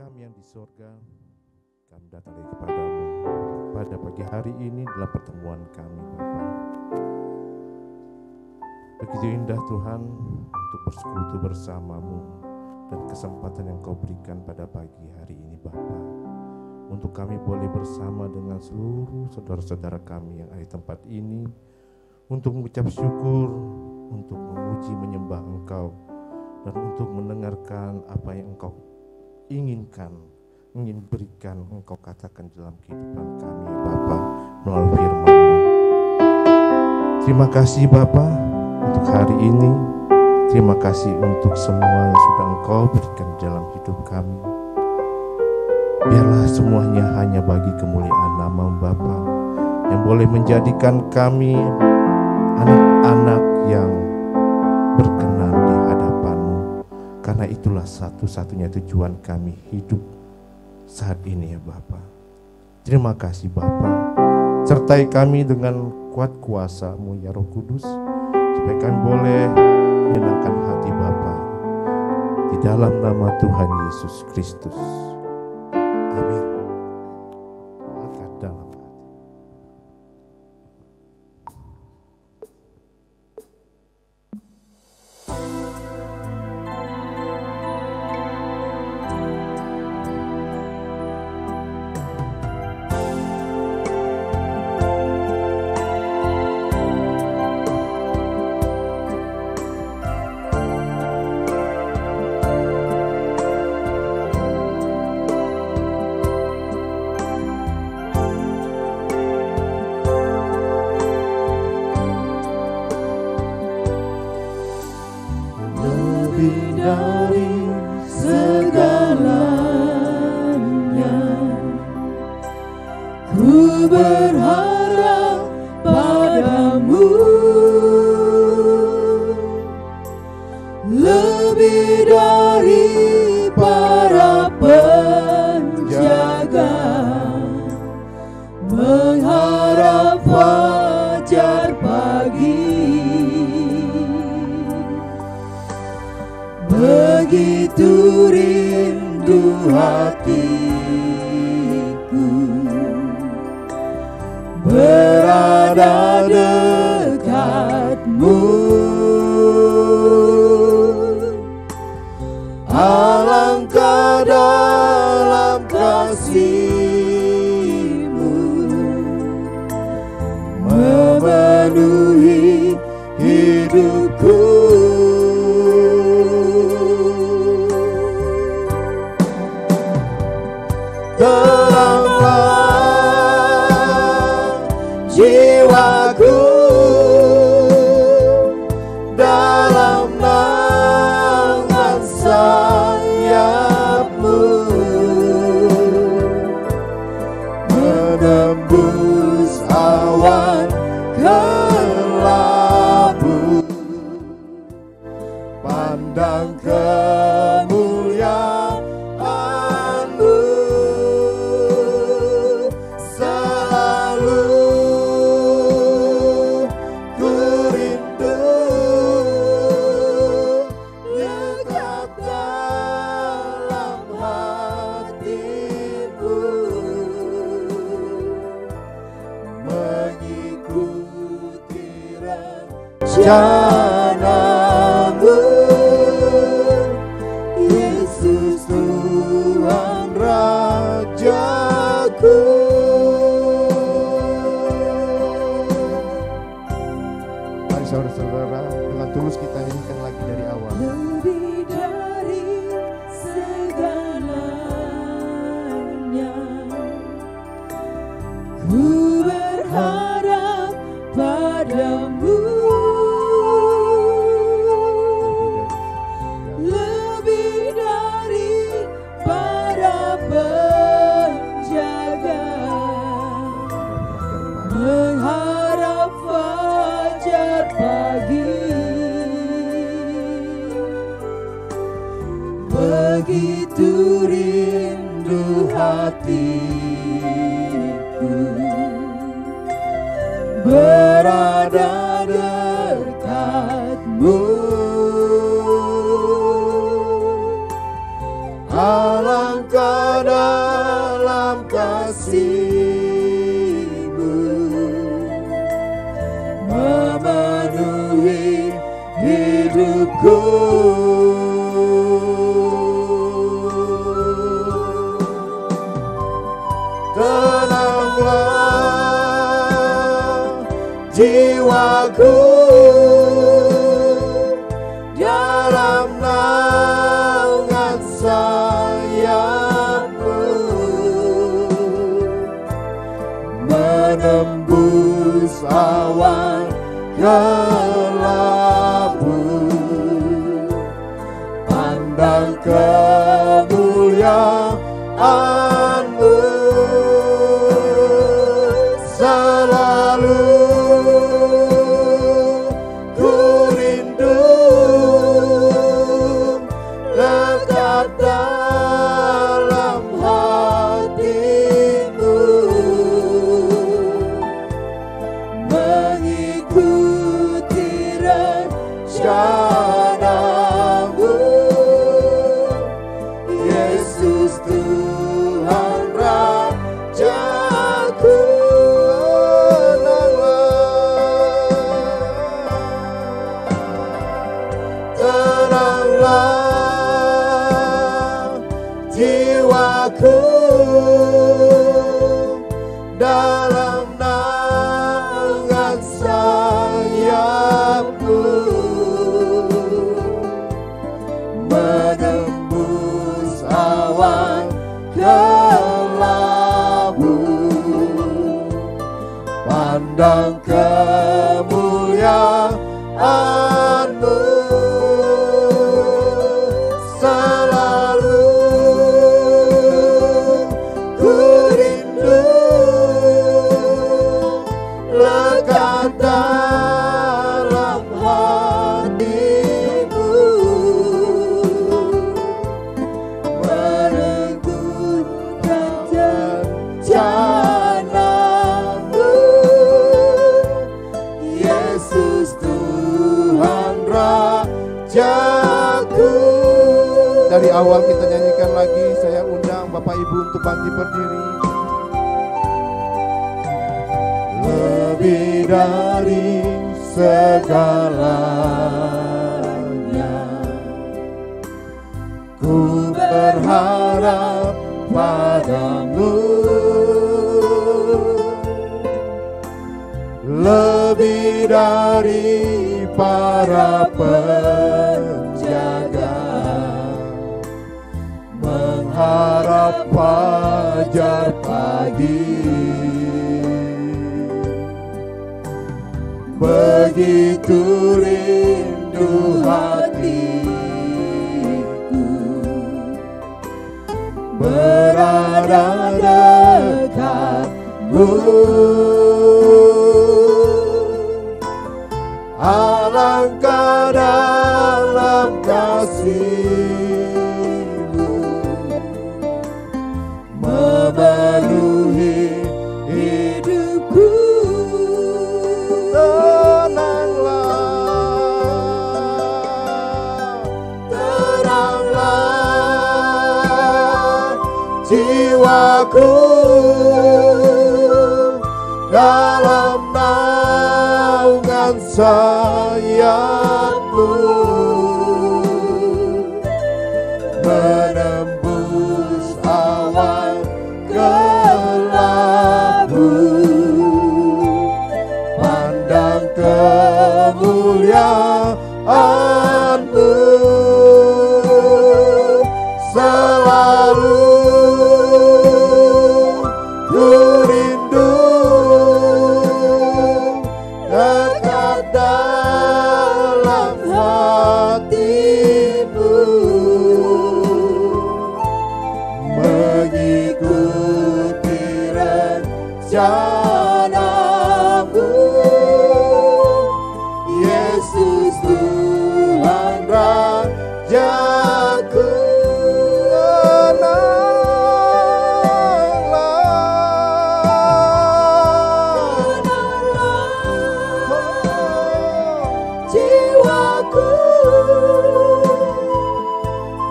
kami yang di sorga, kami datang lagi kepadamu pada pagi hari ini dalam pertemuan kami, Bapa. Begitu indah Tuhan untuk bersekutu bersamamu dan kesempatan yang kau berikan pada pagi hari ini, Bapa, untuk kami boleh bersama dengan seluruh saudara-saudara kami yang ada di tempat ini untuk mengucap syukur, untuk memuji menyembah Engkau, dan untuk mendengarkan apa yang Engkau ingin berikan, Engkau katakan dalam kehidupan kami, Bapa, melalui firman-Mu. Terima kasih Bapa untuk hari ini. Terima kasih untuk semua yang sudah Engkau berikan dalam hidup kami. Biarlah semuanya hanya bagi kemuliaan nama Bapa, yang boleh menjadikan kami anak-anak yang berkenan di hadapan-Mu. Karena itulah satu-satunya tujuan kami hidup saat ini ya Bapa. Terima kasih Bapa. Sertai kami dengan kuat kuasa-Mu ya Roh Kudus, supaya kami boleh menyenangkan hati Bapa. Di dalam nama Tuhan Yesus Kristus. Amin. Angkat dalam hati. Alangkah tenanglah jiwaku dalam naungan sayapmu, menembus awan kelabu, pandang kemuliaan-Mu, selalu ku rindu dekat dalam hati-Mu, mengikuti rencana-Mu, Yesus Tuhan Rajaku. Tenanglah jiwaku dalam naungan sayapmu, menembus awan kelabu, pandang kemuliaan-Mu, selalu ku rindu lekat dalam hati-Mu, menegurkan rencana-Mu, Yesus Tuhan Rajaku. Dari awal kita nyanyikan lagi, saya undang Bapak Ibu untuk bangkit berdiri. Lebih dari segalanya, ku berharap padamu, lebih dari para penjaga, mengharap fajar pagi. Begitu rindu hatiku berada dekatmu, alangkah dalam kasih-Mu memenuhi hidupku. Tenanglah jiwaku dalam naungan sayapmu, menembus awan kelabu, pandang kemuliaan-Mu, selalu ku rindu dekat dalam hati-Mu, mengikuti rencana-Mu, Yesus Tuhan Rajaku. Jiwaku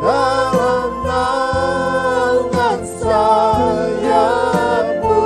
dalam naungan sayapmu,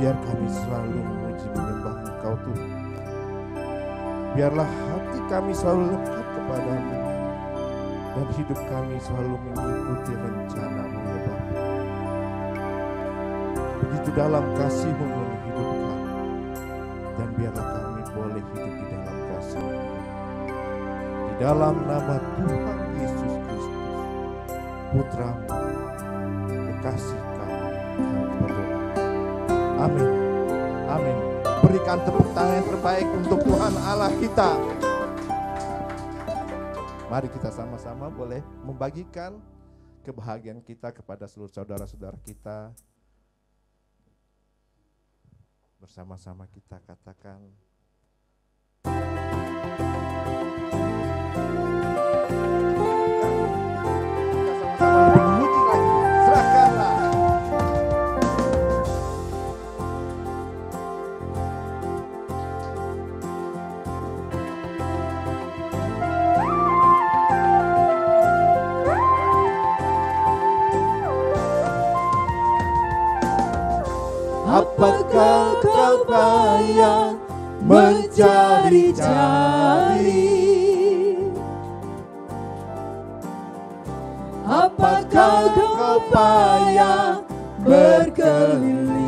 Biar kami selalu memuji menyembah Engkau Tuhan. Biarlah hati kami selalu lekat kepadamu, dan hidup kami selalu mengikuti rencana-Mu ya Bapa. Begitu dalam kasih-Mu menghidup kami, dan biarlah kami boleh hidup di dalam kasih-Mu. Di dalam nama Tuhan Yesus Kristus, Putra-Mu, kekasih kami berdoa. Amin. Amin. Berikan tepuk tangan yang terbaik untuk Tuhan Allah kita. Mari kita sama-sama boleh membagikan kebahagiaan kita kepada seluruh saudara-saudara kita. Bersama-sama kita katakan, kita sama-sama lebih memuji lagi. Serahkanlah. Apakah kau payah mencari-cari? Apakah kau payah berkeliling?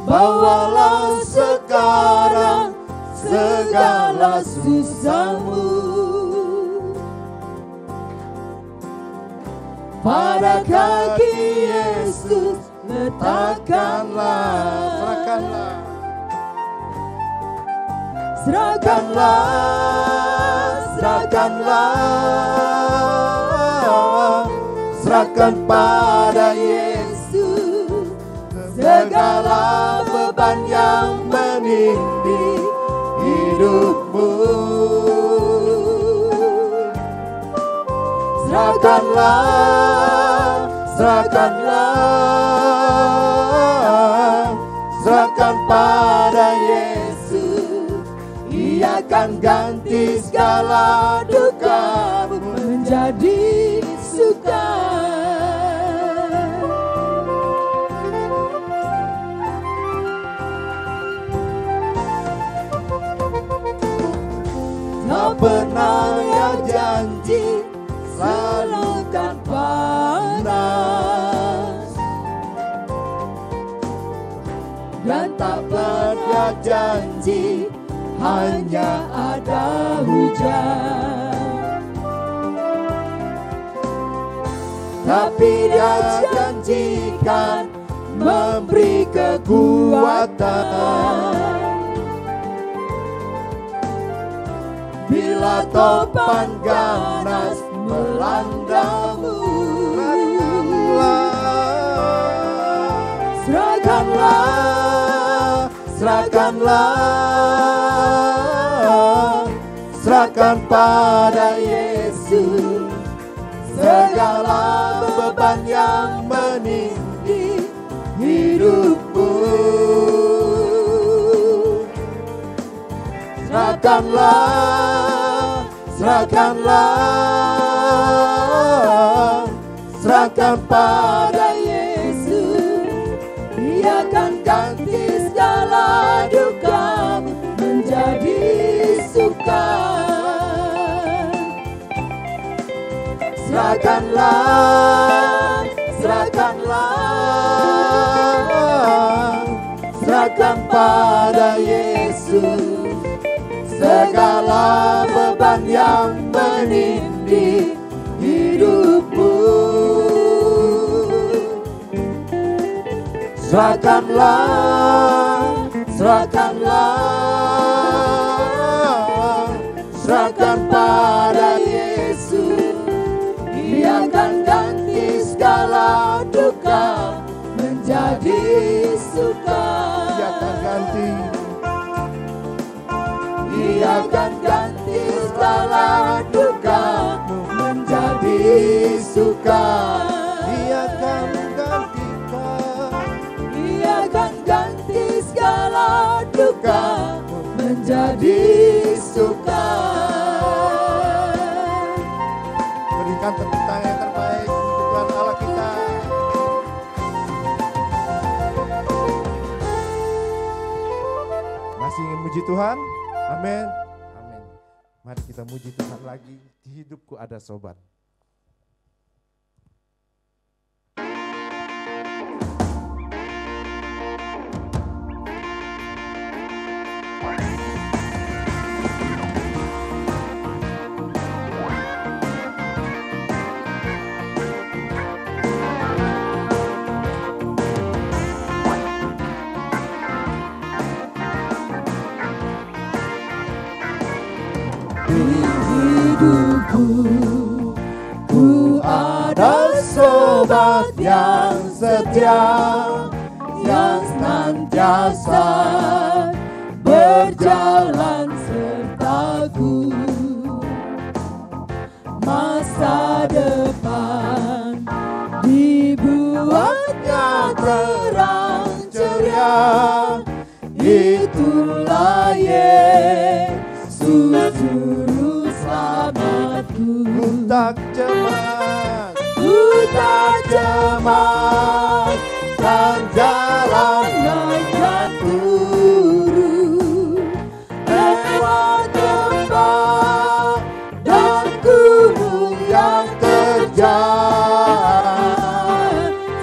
Bawalah sekarang segala susahmu pada kaki Yesus, letakkanlah. Serahkan pada Yesus segala beban yang menindih hidupmu. Serahkan pada Yesus. Ia akan ganti segala dukamu menjadi suka. Tak pernah ia janji selalu kan panas, dan tak pernah janji hanya ada hujan. Tapi Dia janjikan memberi kekuatan bila topan ganas melandamu. Serahkan pada Yesus segala beban yang menindih hidupmu. Serahkan pada Yesus. Dia akan serahkanlah, serahkanlah, serahkan pada Yesus segala beban yang menindih hidupmu. Serahkanlah, serahkanlah, serahkan pada Yesus. Ia akan ganti segala duka menjadi suka. Ia akan ganti, Ia akan ganti segala duka menjadi suka. Ia akan gantikan, Ia akan ganti segala duka menjadi suka. Berikan tepuk tangan yang terbaik untuk Tuhan Allah kita. Masih ingin muji Tuhan? Amin. Amin. Mari kita muji Tuhan lagi. Di hidupku ada sobat. Ku ada sobat yang setia, yang senantiasa berjalan sertaku. Masa depan dibuatnya terang ceria. Itulah Yesus juru selamatku. Ku tak cemas, Ku tak cemas, kan jalan naik dan turun, lewat lembah dan gunung yang terjal.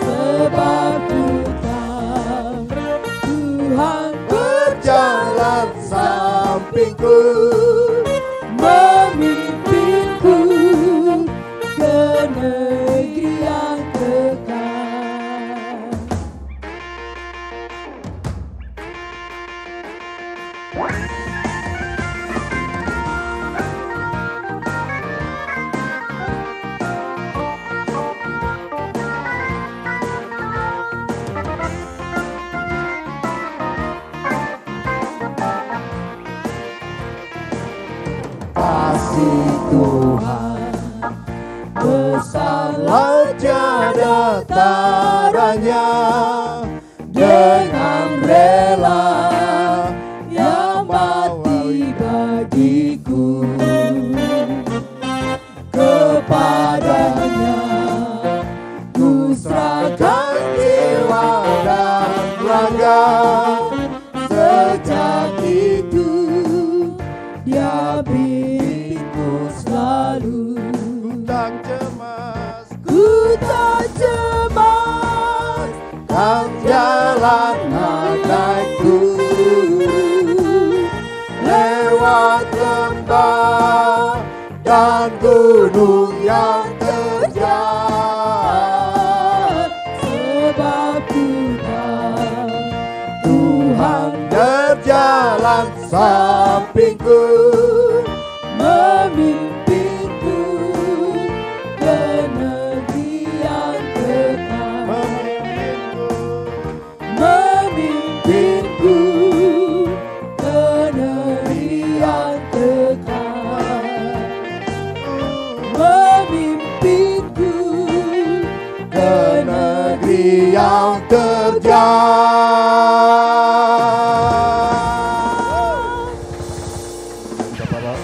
Sebab ku tahu Tuhan berjalan sampingku, memimpinku ke negeri yang kekal. Kasih Tuhan besarlah tiada taranya, dengan rela yang mati bagiku. Kepadanya ku serahkan jiwa dan raga. Sejak itu Dia bimbingku selalu. Ku tak cemas, kan jalan naik turun, lewat lembah dan gunung yang terjal. Sebab ku tahu Tuhan berjalan sampingku, memimpinku ke negeri yang kekal. Memimpinku ke negeri yang kekal. Memimpinku ke negeri yang terjal. Bapak-bapak,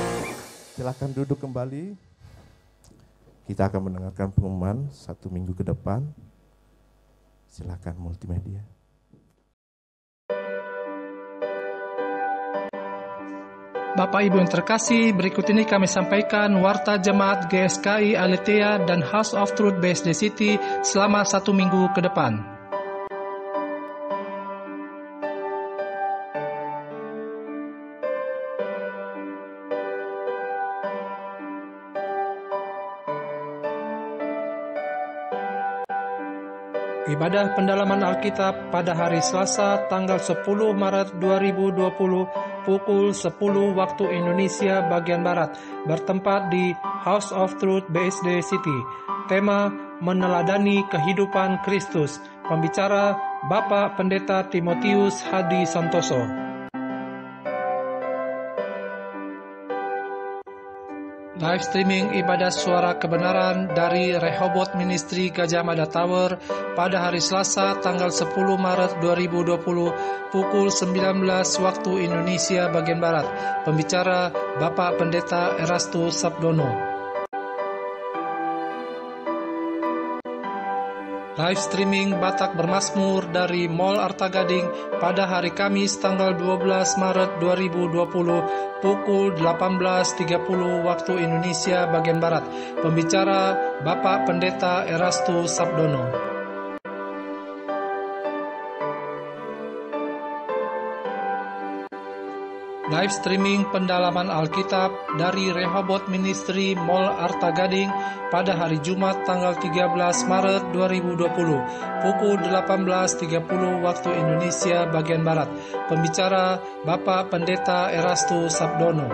silakan duduk kembali. Kita akan mendengarkan pengumuman 1 minggu ke depan. Silakan multimedia. Bapak Ibu yang terkasih, berikut ini kami sampaikan Warta Jemaat GSKI Aletheia dan House of Truth BSD City selama 1 minggu ke depan. Ibadah pendalaman Alkitab pada hari Selasa tanggal 10 Maret 2020 pukul 10 waktu Indonesia bagian Barat bertempat di House of Truth BSD City. Tema meneladani kehidupan Kristus. Pembicara Bapak Pendeta Timotius Hadi Santoso. Live streaming ibadah suara kebenaran dari Rehoboth Ministry Gajah Mada Tower pada hari Selasa tanggal 10 Maret 2020 pukul 19 waktu Indonesia bagian Barat. Pembicara Bapak Pendeta Erastus Sabdono. Live streaming Batak Bermazmur dari Mall Arta Gading pada hari Kamis tanggal 12 Maret 2020 pukul 18.30 waktu Indonesia bagian Barat. Pembicara Bapak Pendeta Erastus Sabdono. Live streaming pendalaman Alkitab dari Rehoboth Ministry Mall Arta Gading pada hari Jumat tanggal 13 Maret 2020 pukul 18.30 waktu Indonesia bagian Barat. Pembicara Bapak Pendeta Erastus Sabdono.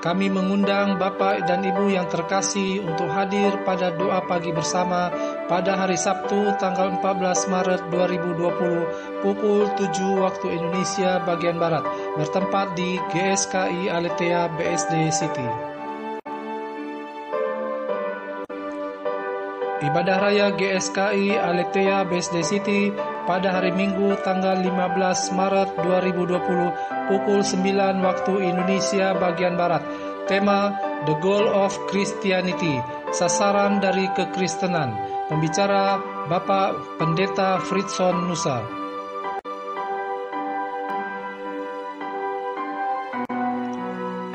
Kami mengundang Bapak dan Ibu yang terkasih untuk hadir pada doa pagi bersama pada hari Sabtu tanggal 14 Maret 2020 pukul 7 waktu Indonesia bagian Barat bertempat di GSKI Aletheia BSD City. Ibadah Raya GSKI Aletheia BSD City pada hari Minggu tanggal 15 Maret 2020 pukul 9 waktu Indonesia bagian Barat. Tema The Goal of Christianity, sasaran dari kekristenan. Pembicara Bapak Pendeta Fritzson Nusa.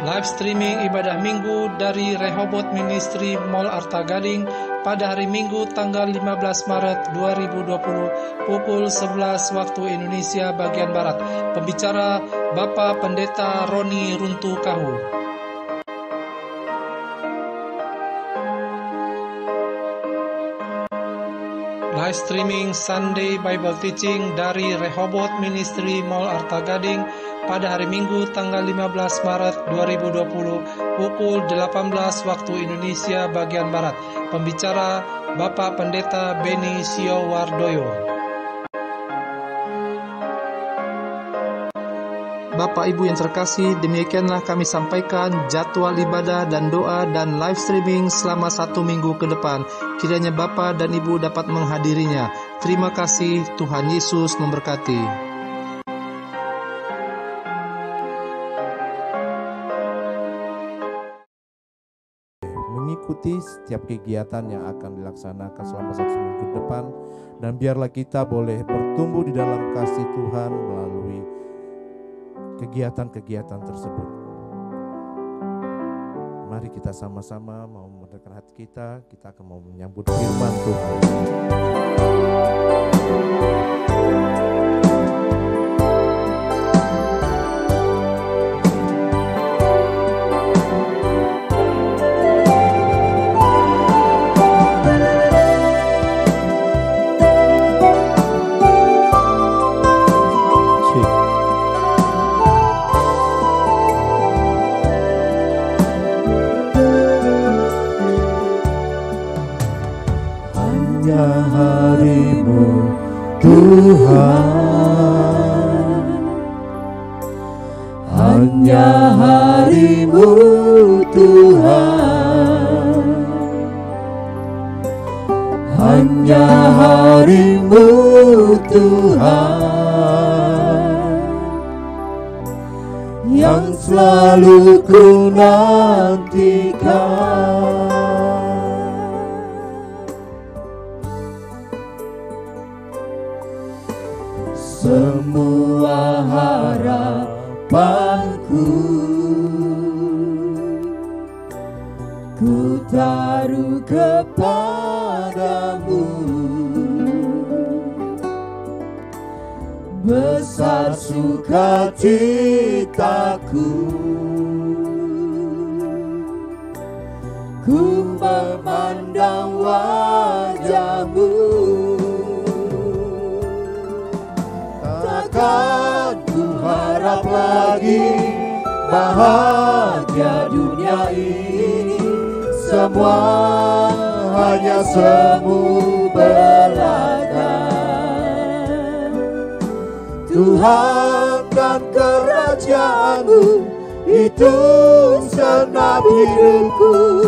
Live streaming ibadah minggu dari Rehoboth Ministry Mall Arta Gading pada hari Minggu tanggal 15 Maret 2020 pukul 11 waktu Indonesia bagian Barat. Pembicara Bapak Pendeta Roni Runtu Kahu. Live streaming Sunday Bible Teaching dari Rehoboth Ministry Mall Arta Gading pada hari Minggu tanggal 15 Maret 2020 pukul 18 waktu Indonesia bagian Barat. Pembicara Bapak Pendeta Beni Siowardoyo. Bapak Ibu yang terkasih, demikianlah kami sampaikan jadwal ibadah dan doa dan live streaming selama 1 minggu ke depan. Kiranya Bapak dan Ibu dapat menghadirinya. Terima kasih, Tuhan Yesus memberkati. Mengikuti setiap kegiatan yang akan dilaksanakan selama 1 minggu ke depan, dan biarlah kita boleh bertumbuh di dalam kasih Tuhan melalui kegiatan-kegiatan tersebut. Mari kita sama-sama mau memerdekakan hati kita akan mau menyambut firman Tuhan. Hanya hari-Mu Tuhan, hanya hari-Mu Tuhan, yang selalu ku nantikan. Semua semua harapanku. Ku taruh kepadamu, besar sukacitaku. Ku memandang wajahmu, takkan ku harap lagi bahagia dunia ini. Semua hanya semu belaka. Tuhan dan kerajaanmu itu senap hidupku,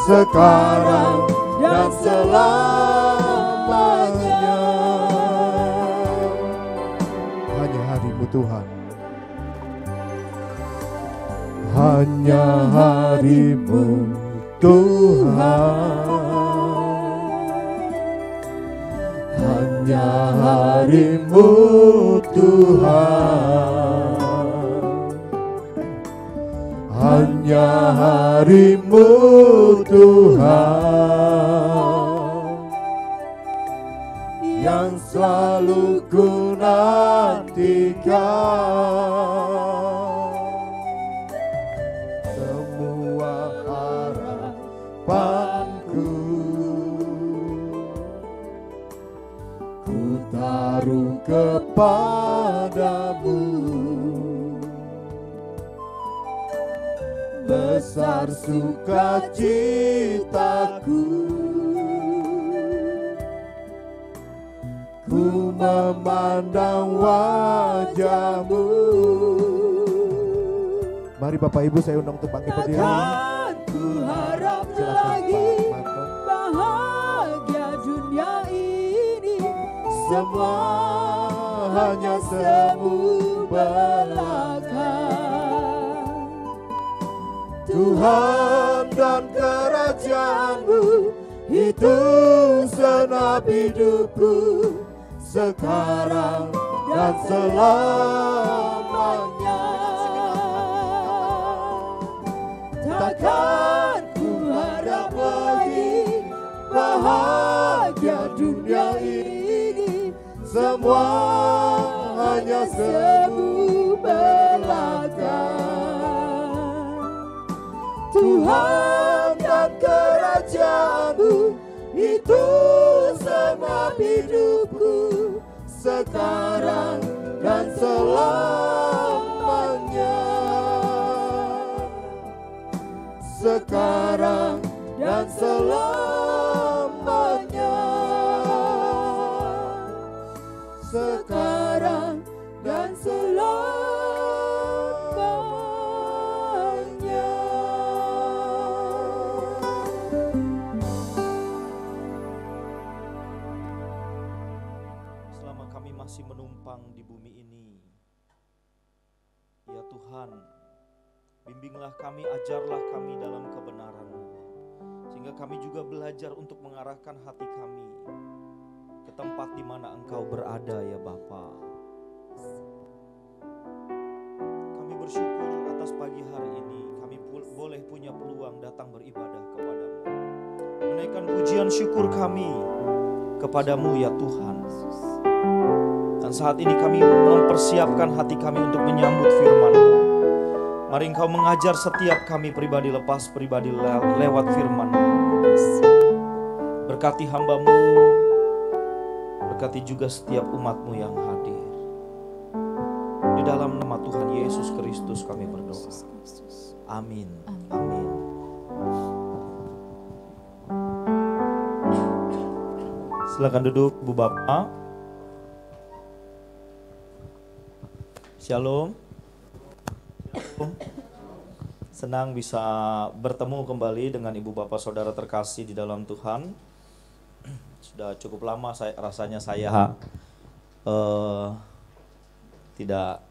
sekarang dan selamanya. Hanya harimu Tuhan. Hanya harimu Tuhan, hanya harimu Tuhan, hanya harimu Tuhan, yang selalu ku nantikan. Harapanku ku taruh kepadamu, besar sukacitaku. Ku memandang wajahmu. Mari Bapak Ibu saya undang untuk bangkit berdiri. Ku harap lagi bahagia dunia ini. Semua hanya semu belaka. Tuhan dan kerajaanmu itu senap hidupku, sekarang dan selamanya. Takkan ku harap lagi bahagia dunia ini. Semua hanya semu belaka. Tuhan dan kerajaanmu itu senap hidupku, sekarang dan selamanya. Sekarang dan selamanya. Sekarang dan selamanya. Selama kami masih menumpang di bumi ini, ya Tuhan, bimbinglah kami, ajarlah kami dalam kebenaran-Mu, sehingga kami juga belajar untuk mengarahkan hati kami ke tempat di mana Engkau berada, ya Bapa. Kami bersyukur atas pagi hari ini, kami boleh punya peluang datang beribadah kepadamu, menaikkan pujian syukur kami kepadamu, ya Tuhan. Dan saat ini kami mempersiapkan hati kami untuk menyambut firman-Mu. Mari Engkau mengajar setiap kami pribadi lepas pribadi lewat firman-Mu. Berkati hamba-Mu, berkati juga setiap umat-Mu yang hadir. Di dalam nama Tuhan Yesus Kristus kami berdoa. Amin. Amin. Silakan duduk Bu Bapak. Shalom. Senang bisa bertemu kembali dengan ibu bapak saudara terkasih di dalam Tuhan. Sudah cukup lama rasanya saya tidak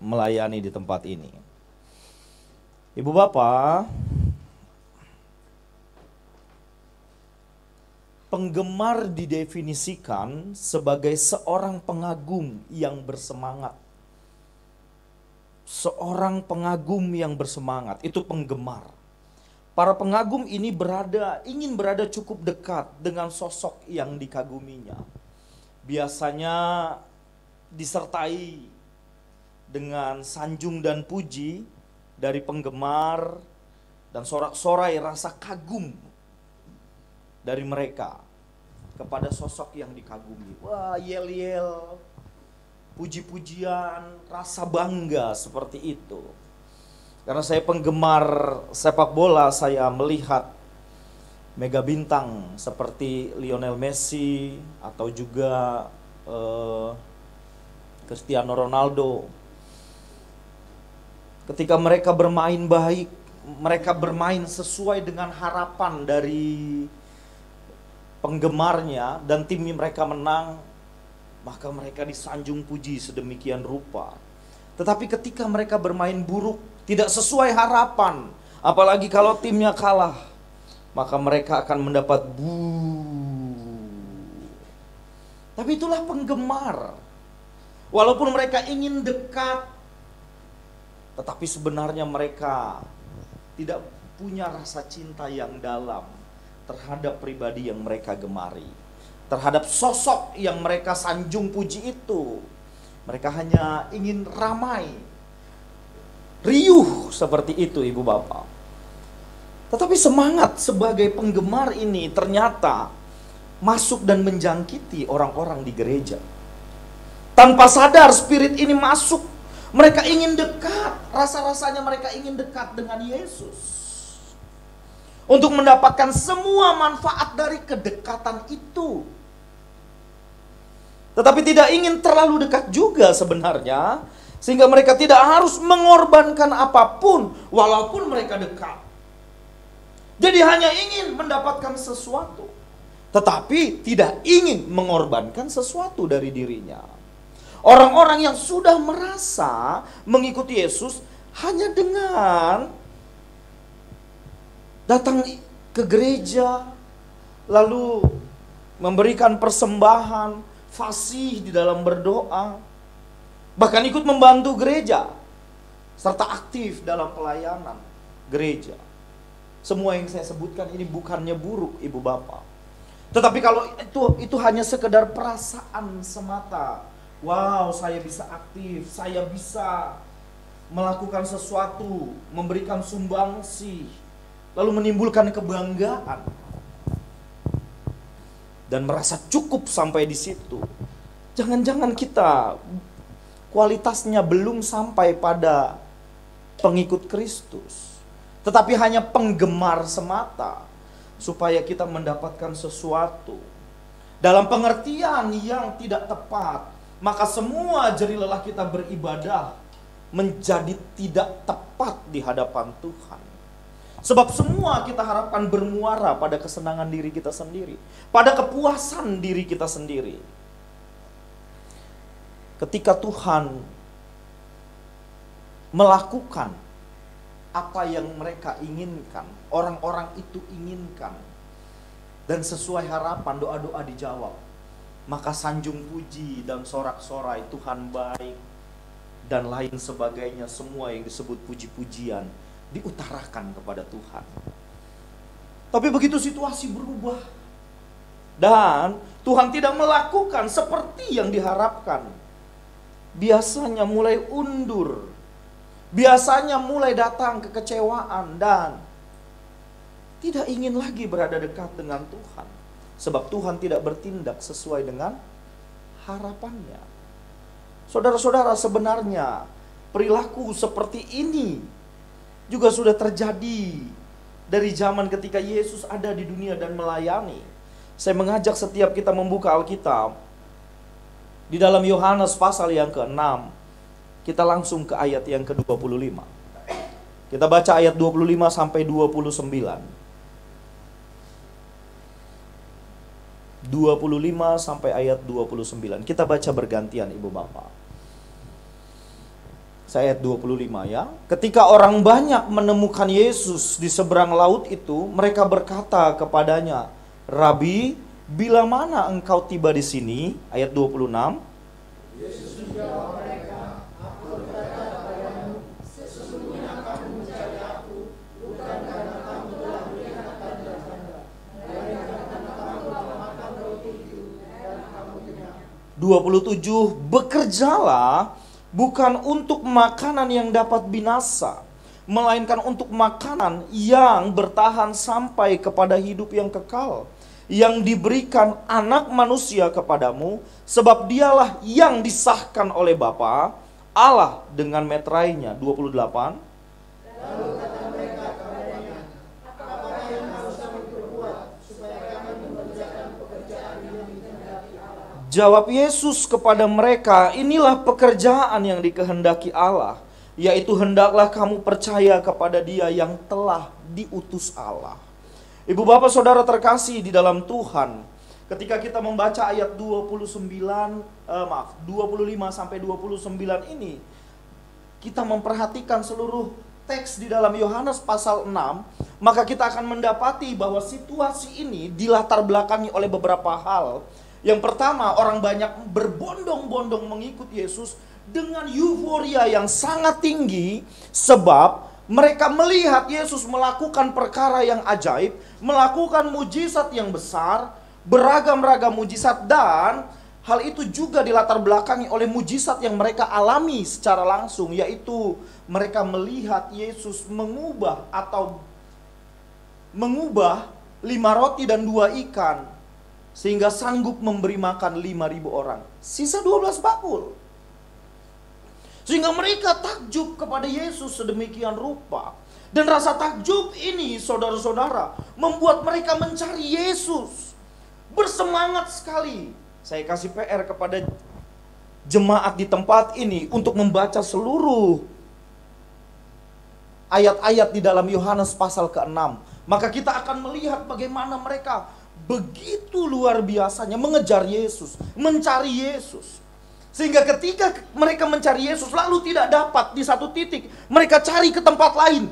melayani di tempat ini. Ibu bapak, penggemar didefinisikan sebagai seorang pengagum yang bersemangat seorang pengagum yang bersemangat, itu penggemar. Para pengagum ini ingin berada cukup dekat dengan sosok yang dikaguminya. Biasanya disertai dengan sanjung dan puji dari penggemar dan sorak-sorai rasa kagum dari mereka kepada sosok yang dikagumi. Wah, yel-yel, puji-pujian, rasa bangga seperti itu. Karena saya penggemar sepak bola, saya melihat mega bintang seperti Lionel Messi atau juga Cristiano Ronaldo. Ketika mereka bermain baik, mereka bermain sesuai dengan harapan dari penggemarnya dan tim mereka menang, maka mereka disanjung puji sedemikian rupa. Tetapi ketika mereka bermain buruk, tidak sesuai harapan, apalagi kalau timnya kalah, maka mereka akan mendapat Tapi itulah penggemar. Walaupun mereka ingin dekat, tetapi sebenarnya mereka tidak punya rasa cinta yang dalam terhadap pribadi yang mereka gemari, terhadap sosok yang mereka sanjung puji itu. Mereka hanya ingin ramai, riuh seperti itu, ibu bapak. Tetapi semangat sebagai penggemar ini ternyata masuk dan menjangkiti orang-orang di gereja. Tanpa sadar spirit ini masuk. Mereka ingin dekat, rasa-rasanya mereka ingin dekat dengan Yesus. Untuk mendapatkan semua manfaat dari kedekatan itu. Tetapi tidak ingin terlalu dekat juga sebenarnya. Sehingga mereka tidak harus mengorbankan apapun walaupun mereka dekat. Jadi hanya ingin mendapatkan sesuatu. Tetapi tidak ingin mengorbankan sesuatu dari dirinya. Orang-orang yang sudah merasa mengikuti Yesus hanya dengan datang ke gereja, lalu memberikan persembahan, fasih di dalam berdoa, bahkan ikut membantu gereja, serta aktif dalam pelayanan gereja. Semua yang saya sebutkan ini bukannya buruk, ibu bapak. Tetapi kalau itu hanya sekedar perasaan semata, wow, saya bisa aktif, saya bisa melakukan sesuatu, memberikan sumbangsi, lalu menimbulkan kebanggaan dan merasa cukup sampai di situ. Jangan-jangan kita kualitasnya belum sampai pada pengikut Kristus, tetapi hanya penggemar semata supaya kita mendapatkan sesuatu dalam pengertian yang tidak tepat. Maka semua jerih lelah kita beribadah menjadi tidak tepat di hadapan Tuhan. Sebab semua kita harapkan bermuara pada kesenangan diri kita sendiri, pada kepuasan diri kita sendiri. Ketika Tuhan melakukan apa yang mereka inginkan, orang-orang itu inginkan, dan sesuai harapan, doa-doa dijawab, maka sanjung puji dan sorak-sorai Tuhan baik dan lain sebagainya, semua yang disebut puji-pujian diutarakan kepada Tuhan. Tapi begitu situasi berubah dan Tuhan tidak melakukan seperti yang diharapkan, biasanya mulai undur, biasanya mulai datang kekecewaan dan tidak ingin lagi berada dekat dengan Tuhan. Sebab Tuhan tidak bertindak sesuai dengan harapannya. Saudara-saudara, sebenarnya perilaku seperti ini juga sudah terjadi dari zaman ketika Yesus ada di dunia dan melayani. Saya mengajak setiap kita membuka Alkitab di dalam Yohanes pasal yang ke-6. Kita langsung ke ayat yang ke-25. Kita baca ayat 25 sampai 29. 25 sampai ayat 29. Kita baca bergantian, ibu bapak. Ayat 25 ya. Ketika orang banyak menemukan Yesus di seberang laut itu, mereka berkata kepadanya, "Rabi, bila mana engkau tiba di sini?" Ayat 26. Yesus menjawab mereka, "Aku berkata kepadamu, 27, bekerjalah bukan untuk makanan yang dapat binasa, melainkan untuk makanan yang bertahan sampai kepada hidup yang kekal, yang diberikan Anak Manusia kepadamu, sebab dialah yang disahkan oleh Bapa Allah dengan meterainya. 28. Jawab Yesus kepada mereka, inilah pekerjaan yang dikehendaki Allah, yaitu hendaklah kamu percaya kepada Dia yang telah diutus Allah. Ibu bapak saudara terkasih di dalam Tuhan, ketika kita membaca ayat 25 sampai 29 ini, kita memperhatikan seluruh teks di dalam Yohanes pasal 6, maka kita akan mendapati bahwa situasi ini dilatar belakangi oleh beberapa hal. Yang pertama, orang banyak berbondong-bondong mengikut Yesus dengan euforia yang sangat tinggi, sebab mereka melihat Yesus melakukan perkara yang ajaib, melakukan mujizat yang besar, beragam-ragam mujizat, dan hal itu juga dilatar belakangi oleh mujizat yang mereka alami secara langsung, yaitu mereka melihat Yesus mengubah 5 roti dan 2 ikan sehingga sanggup memberi makan 5.000 orang. Sisa 12 bakul. Sehingga mereka takjub kepada Yesus sedemikian rupa. Dan rasa takjub ini, saudara-saudara, membuat mereka mencari Yesus. Bersemangat sekali. Saya kasih PR kepada jemaat di tempat ini untuk membaca seluruh ayat-ayat di dalam Yohanes pasal ke-6. Maka kita akan melihat bagaimana mereka begitu luar biasanya mengejar Yesus, mencari Yesus. Sehingga ketika mereka mencari Yesus lalu tidak dapat di satu titik, mereka cari ke tempat lain.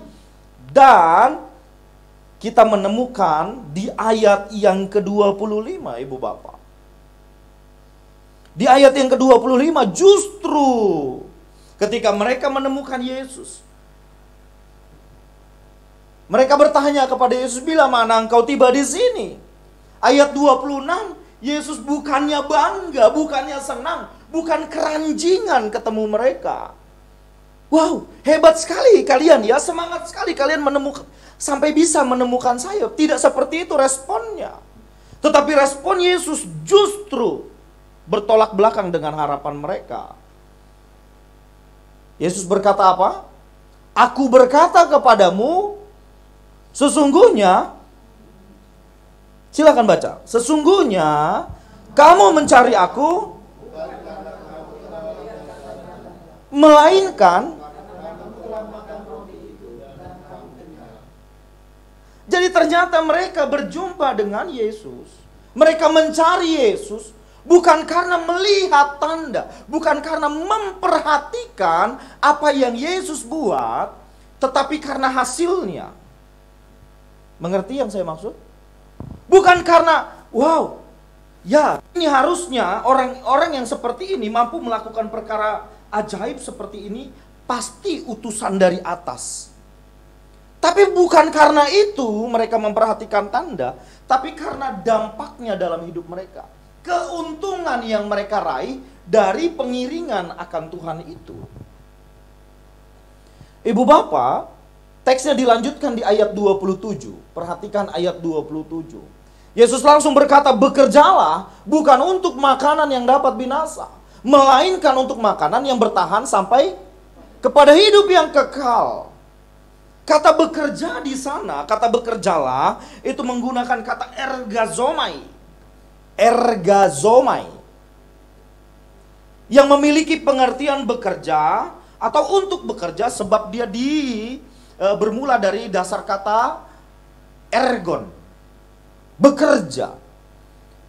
Dan kita menemukan di ayat yang ke-25, Ibu Bapak. Di ayat yang ke-25 justru ketika mereka menemukan Yesus, mereka bertanya kepada Yesus, bila mana engkau tiba di sini? Ayat 26, Yesus bukannya bangga, bukannya senang, bukan keranjingan ketemu mereka. Wow, hebat sekali kalian ya, semangat sekali kalian menemukan, sampai bisa menemukan saya. Tidak seperti itu responnya. Tetapi respon Yesus justru bertolak belakang dengan harapan mereka. Yesus berkata apa? Aku berkata kepadamu, sesungguhnya, silakan baca. Sesungguhnya kamu mencari aku, melainkan. Jadi ternyata mereka berjumpa dengan Yesus. Mereka mencari Yesus bukan karena melihat tanda, bukan karena memperhatikan apa yang Yesus buat, tetapi karena hasilnya. Mengerti yang saya maksud? Bukan karena, wow, ya ini harusnya orang-orang yang seperti ini mampu melakukan perkara ajaib seperti ini, pasti utusan dari atas. Tapi bukan karena itu mereka memperhatikan tanda, tapi karena dampaknya dalam hidup mereka. Keuntungan yang mereka raih dari pengiringan akan Tuhan itu. Ibu bapak, teksnya dilanjutkan di ayat 27. Perhatikan ayat 27. Yesus langsung berkata, bekerjalah bukan untuk makanan yang dapat binasa, melainkan untuk makanan yang bertahan sampai kepada hidup yang kekal. Kata bekerja di sana, kata bekerjalah, itu menggunakan kata ergazomai. Ergazomai. Yang memiliki pengertian bekerja atau untuk bekerja, sebab dia bermula dari dasar kata ergon. Bekerja.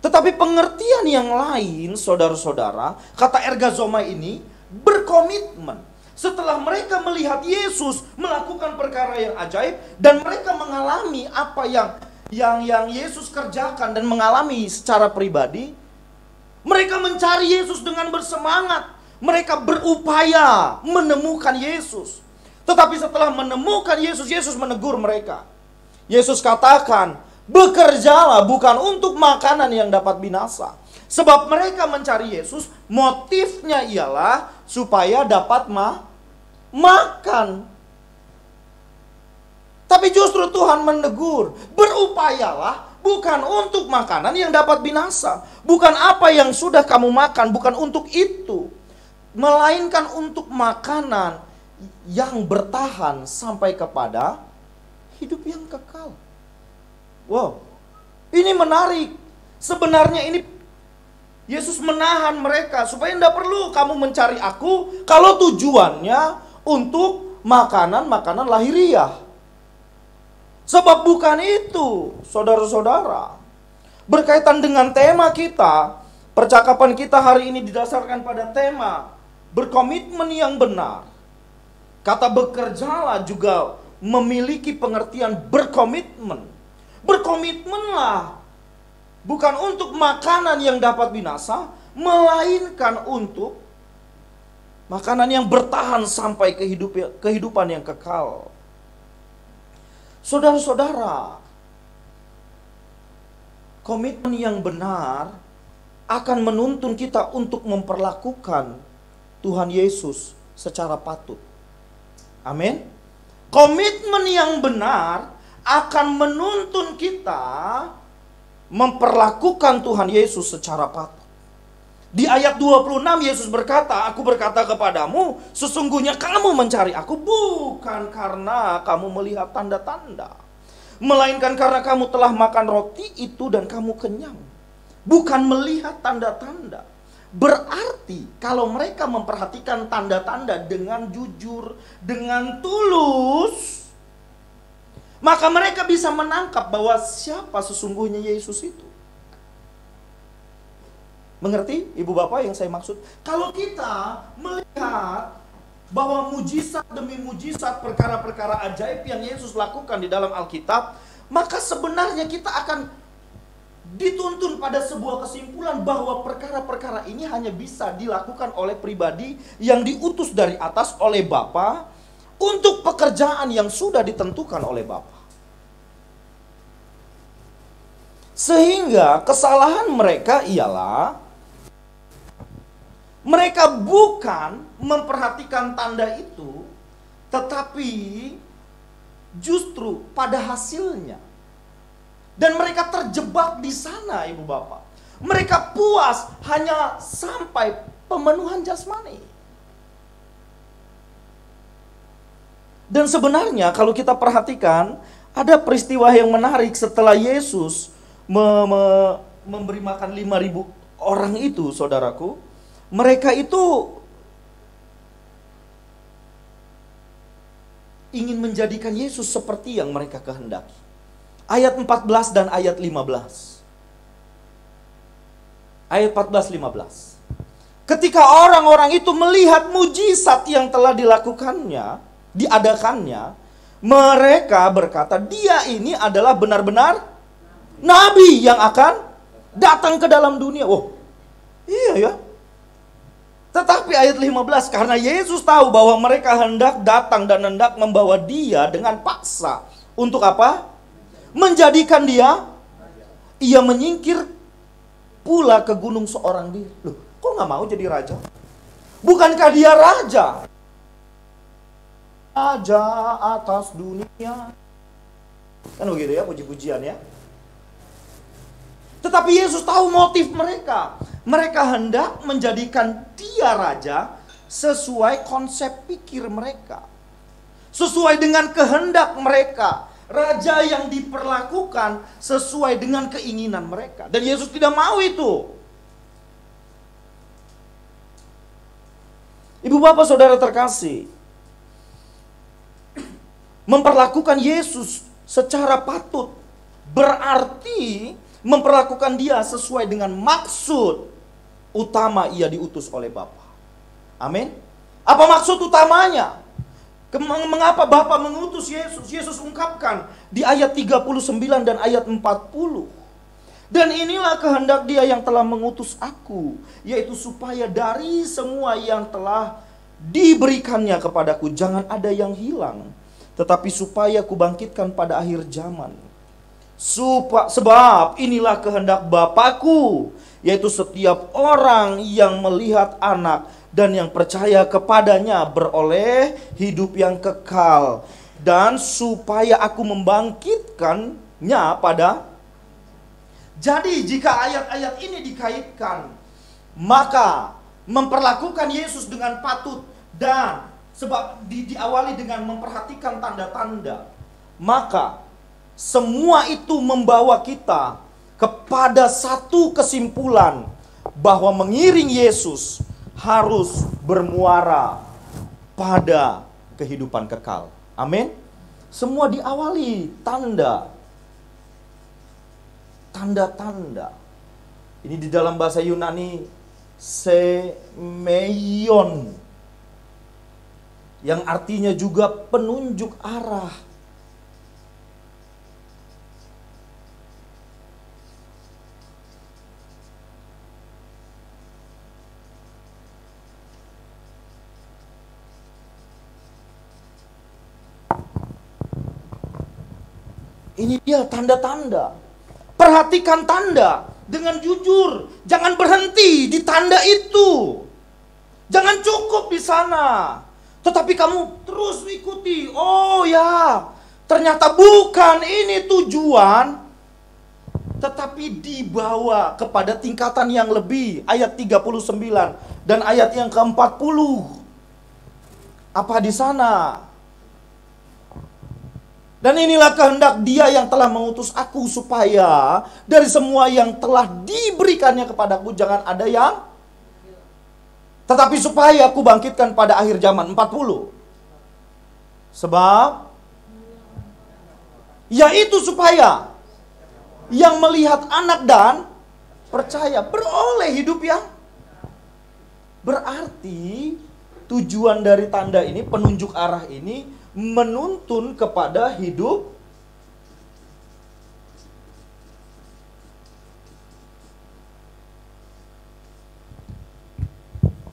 Tetapi pengertian yang lain, saudara-saudara, kata ergazomai ini berkomitmen. Setelah mereka melihat Yesus melakukan perkara yang ajaib dan mereka mengalami apa yang Yesus kerjakan dan mengalami secara pribadi, mereka mencari Yesus dengan bersemangat. Mereka berupaya menemukan Yesus. Tetapi setelah menemukan Yesus, Yesus menegur mereka. Yesus katakan, bekerjalah bukan untuk makanan yang dapat binasa. Sebab mereka mencari Yesus, motifnya ialah supaya dapat makan. Tapi justru Tuhan menegur, berupayalah bukan untuk makanan yang dapat binasa. Bukan apa yang sudah kamu makan, bukan untuk itu. Melainkan untuk makanan yang bertahan sampai kepada hidup yang kekal. Wow, ini menarik. Sebenarnya ini Yesus menahan mereka supaya tidak perlu kamu mencari aku kalau tujuannya untuk makanan-makanan lahiriah. Sebab bukan itu, saudara-saudara. Berkaitan dengan tema kita, percakapan kita hari ini didasarkan pada tema berkomitmen yang benar. Kata bekerjalah juga memiliki pengertian berkomitmen. Berkomitmenlah bukan untuk makanan yang dapat binasa, melainkan untuk makanan yang bertahan sampai kehidupan yang kekal. Saudara-saudara, komitmen yang benar akan menuntun kita untuk memperlakukan Tuhan Yesus secara patut. Amin. Komitmen yang benar akan menuntun kita memperlakukan Tuhan Yesus secara patut. Di ayat 26 Yesus berkata, aku berkata kepadamu, sesungguhnya kamu mencari aku bukan karena kamu melihat tanda-tanda, melainkan karena kamu telah makan roti itu dan kamu kenyang. Bukan melihat tanda-tanda. Berarti kalau mereka memperhatikan tanda-tanda dengan jujur, dengan tulus, maka mereka bisa menangkap bahwa siapa sesungguhnya Yesus itu. Mengerti ibu bapak yang saya maksud? Kalau kita melihat bahwa mujizat demi mujizat, perkara-perkara ajaib yang Yesus lakukan di dalam Alkitab, maka sebenarnya kita akan dituntun pada sebuah kesimpulan bahwa perkara-perkara ini hanya bisa dilakukan oleh pribadi yang diutus dari atas oleh Bapa untuk pekerjaan yang sudah ditentukan oleh Bapa. Sehingga kesalahan mereka ialah mereka bukan memperhatikan tanda itu, tetapi justru pada hasilnya. Dan mereka terjebak di sana, ibu bapak. Mereka puas hanya sampai pemenuhan jasmani. Dan sebenarnya kalau kita perhatikan, ada peristiwa yang menarik setelah Yesus memberi makan 5.000 orang itu, saudaraku. Mereka itu ingin menjadikan Yesus seperti yang mereka kehendaki. Ayat 14 dan ayat 15. Ayat 14-15. Ketika orang-orang itu melihat mujizat yang telah diadakannya, mereka berkata, dia ini adalah benar-benar nabi yang akan datang ke dalam dunia. Oh, iya ya. Tetapi ayat 15, karena Yesus tahu bahwa mereka hendak datang dan hendak membawa dia dengan paksa. Untuk apa? Menjadikan dia, ia menyingkir pula ke gunung seorang diri. Loh, kok gak mau jadi raja? Bukankah dia raja? Raja atas dunia. Kan begitu ya, puji-pujian ya. Tetapi Yesus tahu motif mereka. Mereka hendak menjadikan dia raja sesuai konsep pikir mereka. Sesuai dengan kehendak mereka. Raja yang diperlakukan sesuai dengan keinginan mereka. Dan Yesus tidak mau itu. Ibu bapak saudara terkasih, memperlakukan Yesus secara patut berarti memperlakukan dia sesuai dengan maksud utama ia diutus oleh Bapa. Amin. Apa maksud utamanya? Mengapa Bapa mengutus Yesus? Yesus ungkapkan di ayat 39 dan ayat 40. Dan inilah kehendak dia yang telah mengutus aku, yaitu supaya dari semua yang telah diberikannya kepadaku jangan ada yang hilang, tetapi supaya kubangkitkan pada akhir zaman. Sebab inilah kehendak Bapakku, yaitu setiap orang yang melihat anak dan yang percaya kepadanya beroleh hidup yang kekal. Dan supaya aku membangkitkannya pada. Jadi jika ayat-ayat ini dikaitkan, maka memperlakukan Yesus dengan patut dan sebab diawali dengan memperhatikan tanda-tanda, maka semua itu membawa kita kepada satu kesimpulan bahwa mengiring Yesus harus bermuara pada kehidupan kekal. Amin. Semua diawali tanda-tanda. Ini di dalam bahasa Yunani semeion, yang artinya juga penunjuk arah. Ini dia tanda-tanda. Perhatikan tanda dengan jujur. Jangan berhenti di tanda itu. Jangan cukup di sana. Tetapi kamu terus ikuti. Oh ya, ternyata bukan ini tujuan. Tetapi dibawa kepada tingkatan yang lebih. Ayat 39 dan ayat yang ke-40. Apa di sana? Dan inilah kehendak Dia yang telah mengutus aku, supaya dari semua yang telah diberikannya kepadaku jangan ada yang, tetapi supaya aku bangkitkan pada akhir zaman. 40. Sebab yaitu supaya yang melihat anak dan percaya beroleh hidup yang. Berarti tujuan dari tanda ini, penunjuk arah ini, menuntun kepada hidup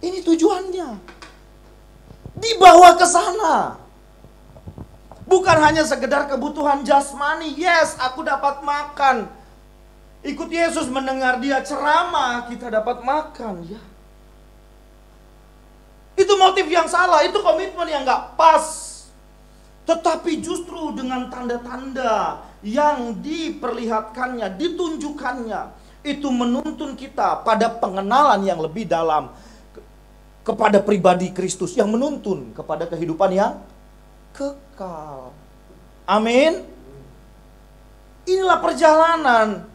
ini. Tujuannya dibawa ke sana, bukan hanya sekedar kebutuhan jasmani. Yes, aku dapat makan, ikut Yesus, mendengar Dia ceramah, kita dapat makan. Ya, itu motif yang salah, itu komitmen yang gak pas. Tetapi justru dengan tanda-tanda yang diperlihatkannya, ditunjukkannya, itu menuntun kita pada pengenalan yang lebih dalam kepada pribadi Kristus, yang menuntun kepada kehidupan yang kekal. Amin. Inilah perjalanan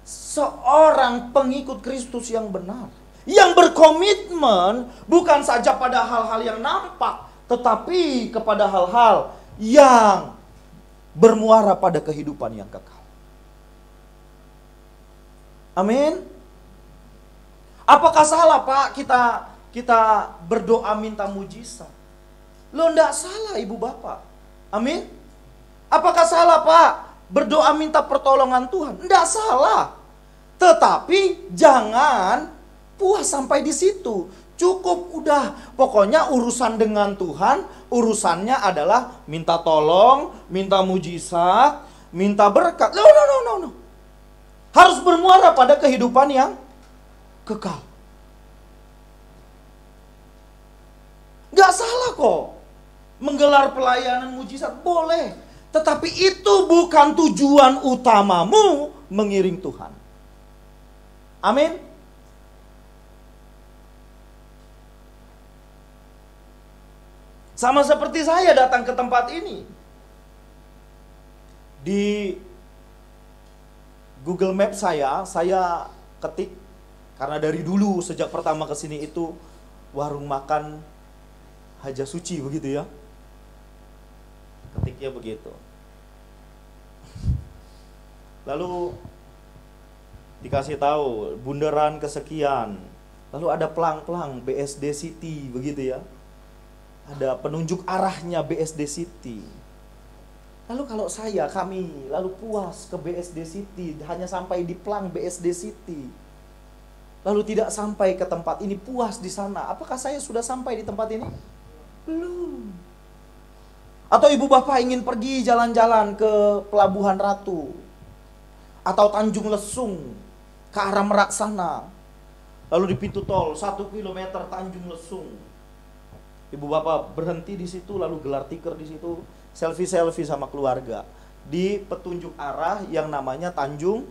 seorang pengikut Kristus yang benar, yang berkomitmen bukan saja pada hal-hal yang nampak, tetapi kepada hal-hal yang bermuara pada kehidupan yang kekal. Amin. Apakah salah, Pak, kita berdoa minta mujizat? Loh, enggak salah, Ibu Bapak. Amin. Apakah salah, Pak, berdoa minta pertolongan Tuhan? Enggak salah. Tetapi jangan puas sampai di situ. Cukup udah, pokoknya urusan dengan Tuhan, urusannya adalah minta tolong, minta mujizat, minta berkat. No. Harus bermuara pada kehidupan yang kekal. Gak salah kok menggelar pelayanan mujizat, boleh. Tetapi itu bukan tujuan utamamu mengiring Tuhan. Amin. Sama seperti saya datang ke tempat ini. Di Google Maps saya ketik, karena dari dulu sejak pertama ke sini itu warung makan Haja Suci, begitu ya. Ketiknya begitu. Lalu dikasih tahu bundaran kesekian. Lalu ada pelang-pelang BSD City, begitu ya. Ada penunjuk arahnya BSD City. Lalu kalau kami lalu puas ke BSD City, hanya sampai di pelang BSD City, lalu tidak sampai ke tempat ini, puas di sana, apakah saya sudah sampai di tempat ini? Belum. Atau Ibu Bapak ingin pergi jalan-jalan ke Pelabuhan Ratu, atau Tanjung Lesung ke arah Merak sana. Lalu di pintu tol 1 kilometer Tanjung Lesung. Ibu bapak berhenti di situ, lalu gelar tikar di situ, selfie sama keluarga. Di petunjuk arah yang namanya Tanjung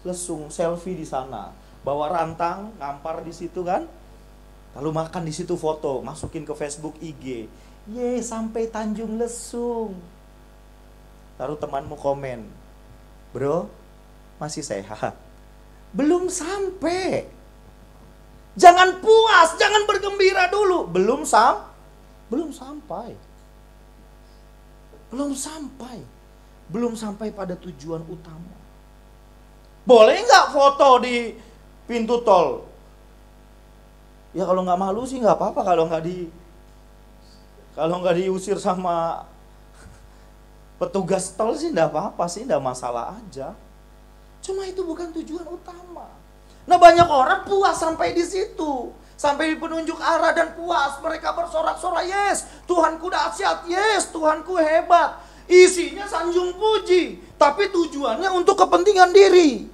Lesung, selfie di sana. Bawa rantang, ngampar di situ kan. Lalu makan di situ, foto, masukin ke Facebook, IG. Ye, sampai Tanjung Lesung. Lalu temanmu komen, bro, masih sehat? Belum sampai. Jangan puas, jangan bergembira dulu. Belum sampai. Belum sampai pada tujuan utama. Boleh nggak foto di pintu tol? Ya kalau nggak malu sih nggak apa-apa, kalau nggak diusir sama petugas tol sih nggak apa-apa sih, nggak masalah aja. Cuma itu bukan tujuan utama. Nah, banyak orang puas sampai di situ, sampai di penunjuk arah dan puas. Mereka bersorak-sorak, yes, Tuhanku dahsyat, yes, Tuhanku hebat. Isinya sanjung puji, tapi tujuannya untuk kepentingan diri.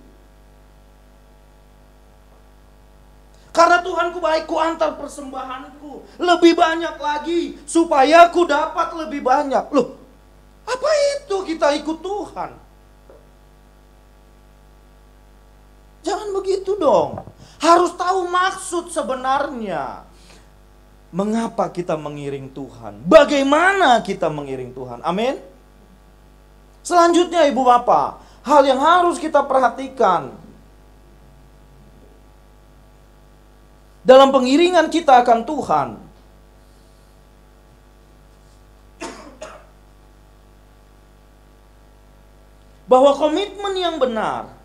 Karena Tuhanku baik, ku antar persembahanku lebih banyak lagi, supaya ku dapat lebih banyak. Loh, apa itu kita ikut Tuhan? Jangan begitu dong. Harus tahu maksud sebenarnya. Mengapa kita mengiring Tuhan? Bagaimana kita mengiring Tuhan? Amin. Selanjutnya ibu bapak, hal yang harus kita perhatikan dalam pengiringan kita akan Tuhan. Bahwa komitmen yang benar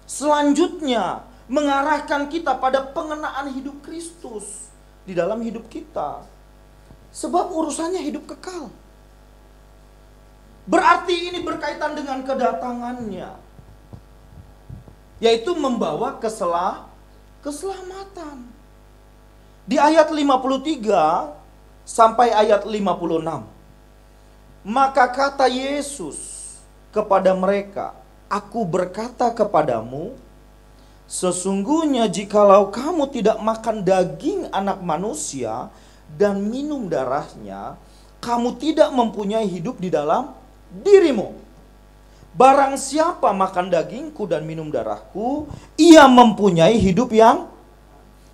selanjutnya mengarahkan kita pada pengenaan hidup Kristus di dalam hidup kita. Sebab urusannya hidup kekal. Berarti ini berkaitan dengan kedatangannya, yaitu membawa keselamatan. Di ayat 53 sampai ayat 56. Maka kata Yesus kepada mereka, aku berkata kepadamu, sesungguhnya jikalau kamu tidak makan daging anak manusia dan minum darahnya, kamu tidak mempunyai hidup di dalam dirimu. Barang siapa makan dagingku dan minum darahku, ia mempunyai hidup yang,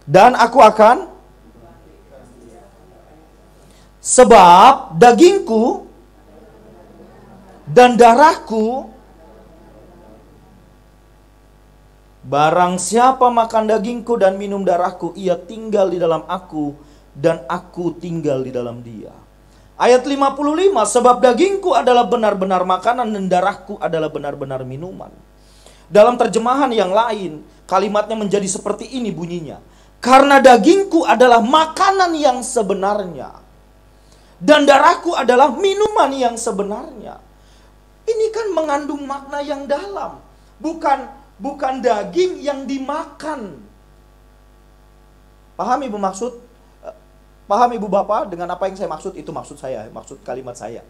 dan aku akan, sebab dagingku dan darahku, barang siapa makan dagingku dan minum darahku, ia tinggal di dalam aku dan aku tinggal di dalam dia. Ayat 55, sebab dagingku adalah benar-benar makanan dan darahku adalah benar-benar minuman. Dalam terjemahan yang lain, kalimatnya menjadi seperti ini bunyinya. Karena dagingku adalah makanan yang sebenarnya dan darahku adalah minuman yang sebenarnya. Ini kan mengandung makna yang dalam. Bukan daging yang dimakan. Paham ibu maksud? Paham ibu bapak dengan apa yang saya maksud? Itu maksud saya, maksud kalimat saya.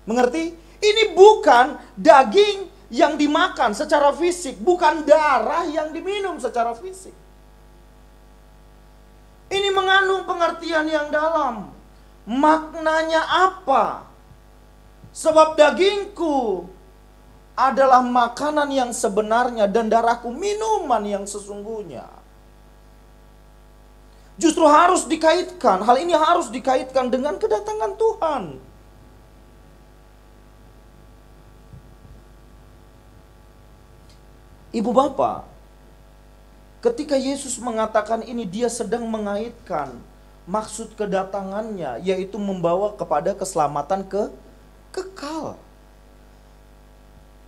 Mengerti? Ini bukan daging yang dimakan secara fisik, bukan darah yang diminum secara fisik. Ini mengandung pengertian yang dalam. Maknanya apa? Sebab dagingku adalah makanan yang sebenarnya dan darahku minuman yang sesungguhnya. Justru harus dikaitkan, hal ini harus dikaitkan dengan kedatangan Tuhan. Ibu bapak, ketika Yesus mengatakan ini, dia sedang mengaitkan maksud kedatangannya, yaitu membawa kepada keselamatan kekal.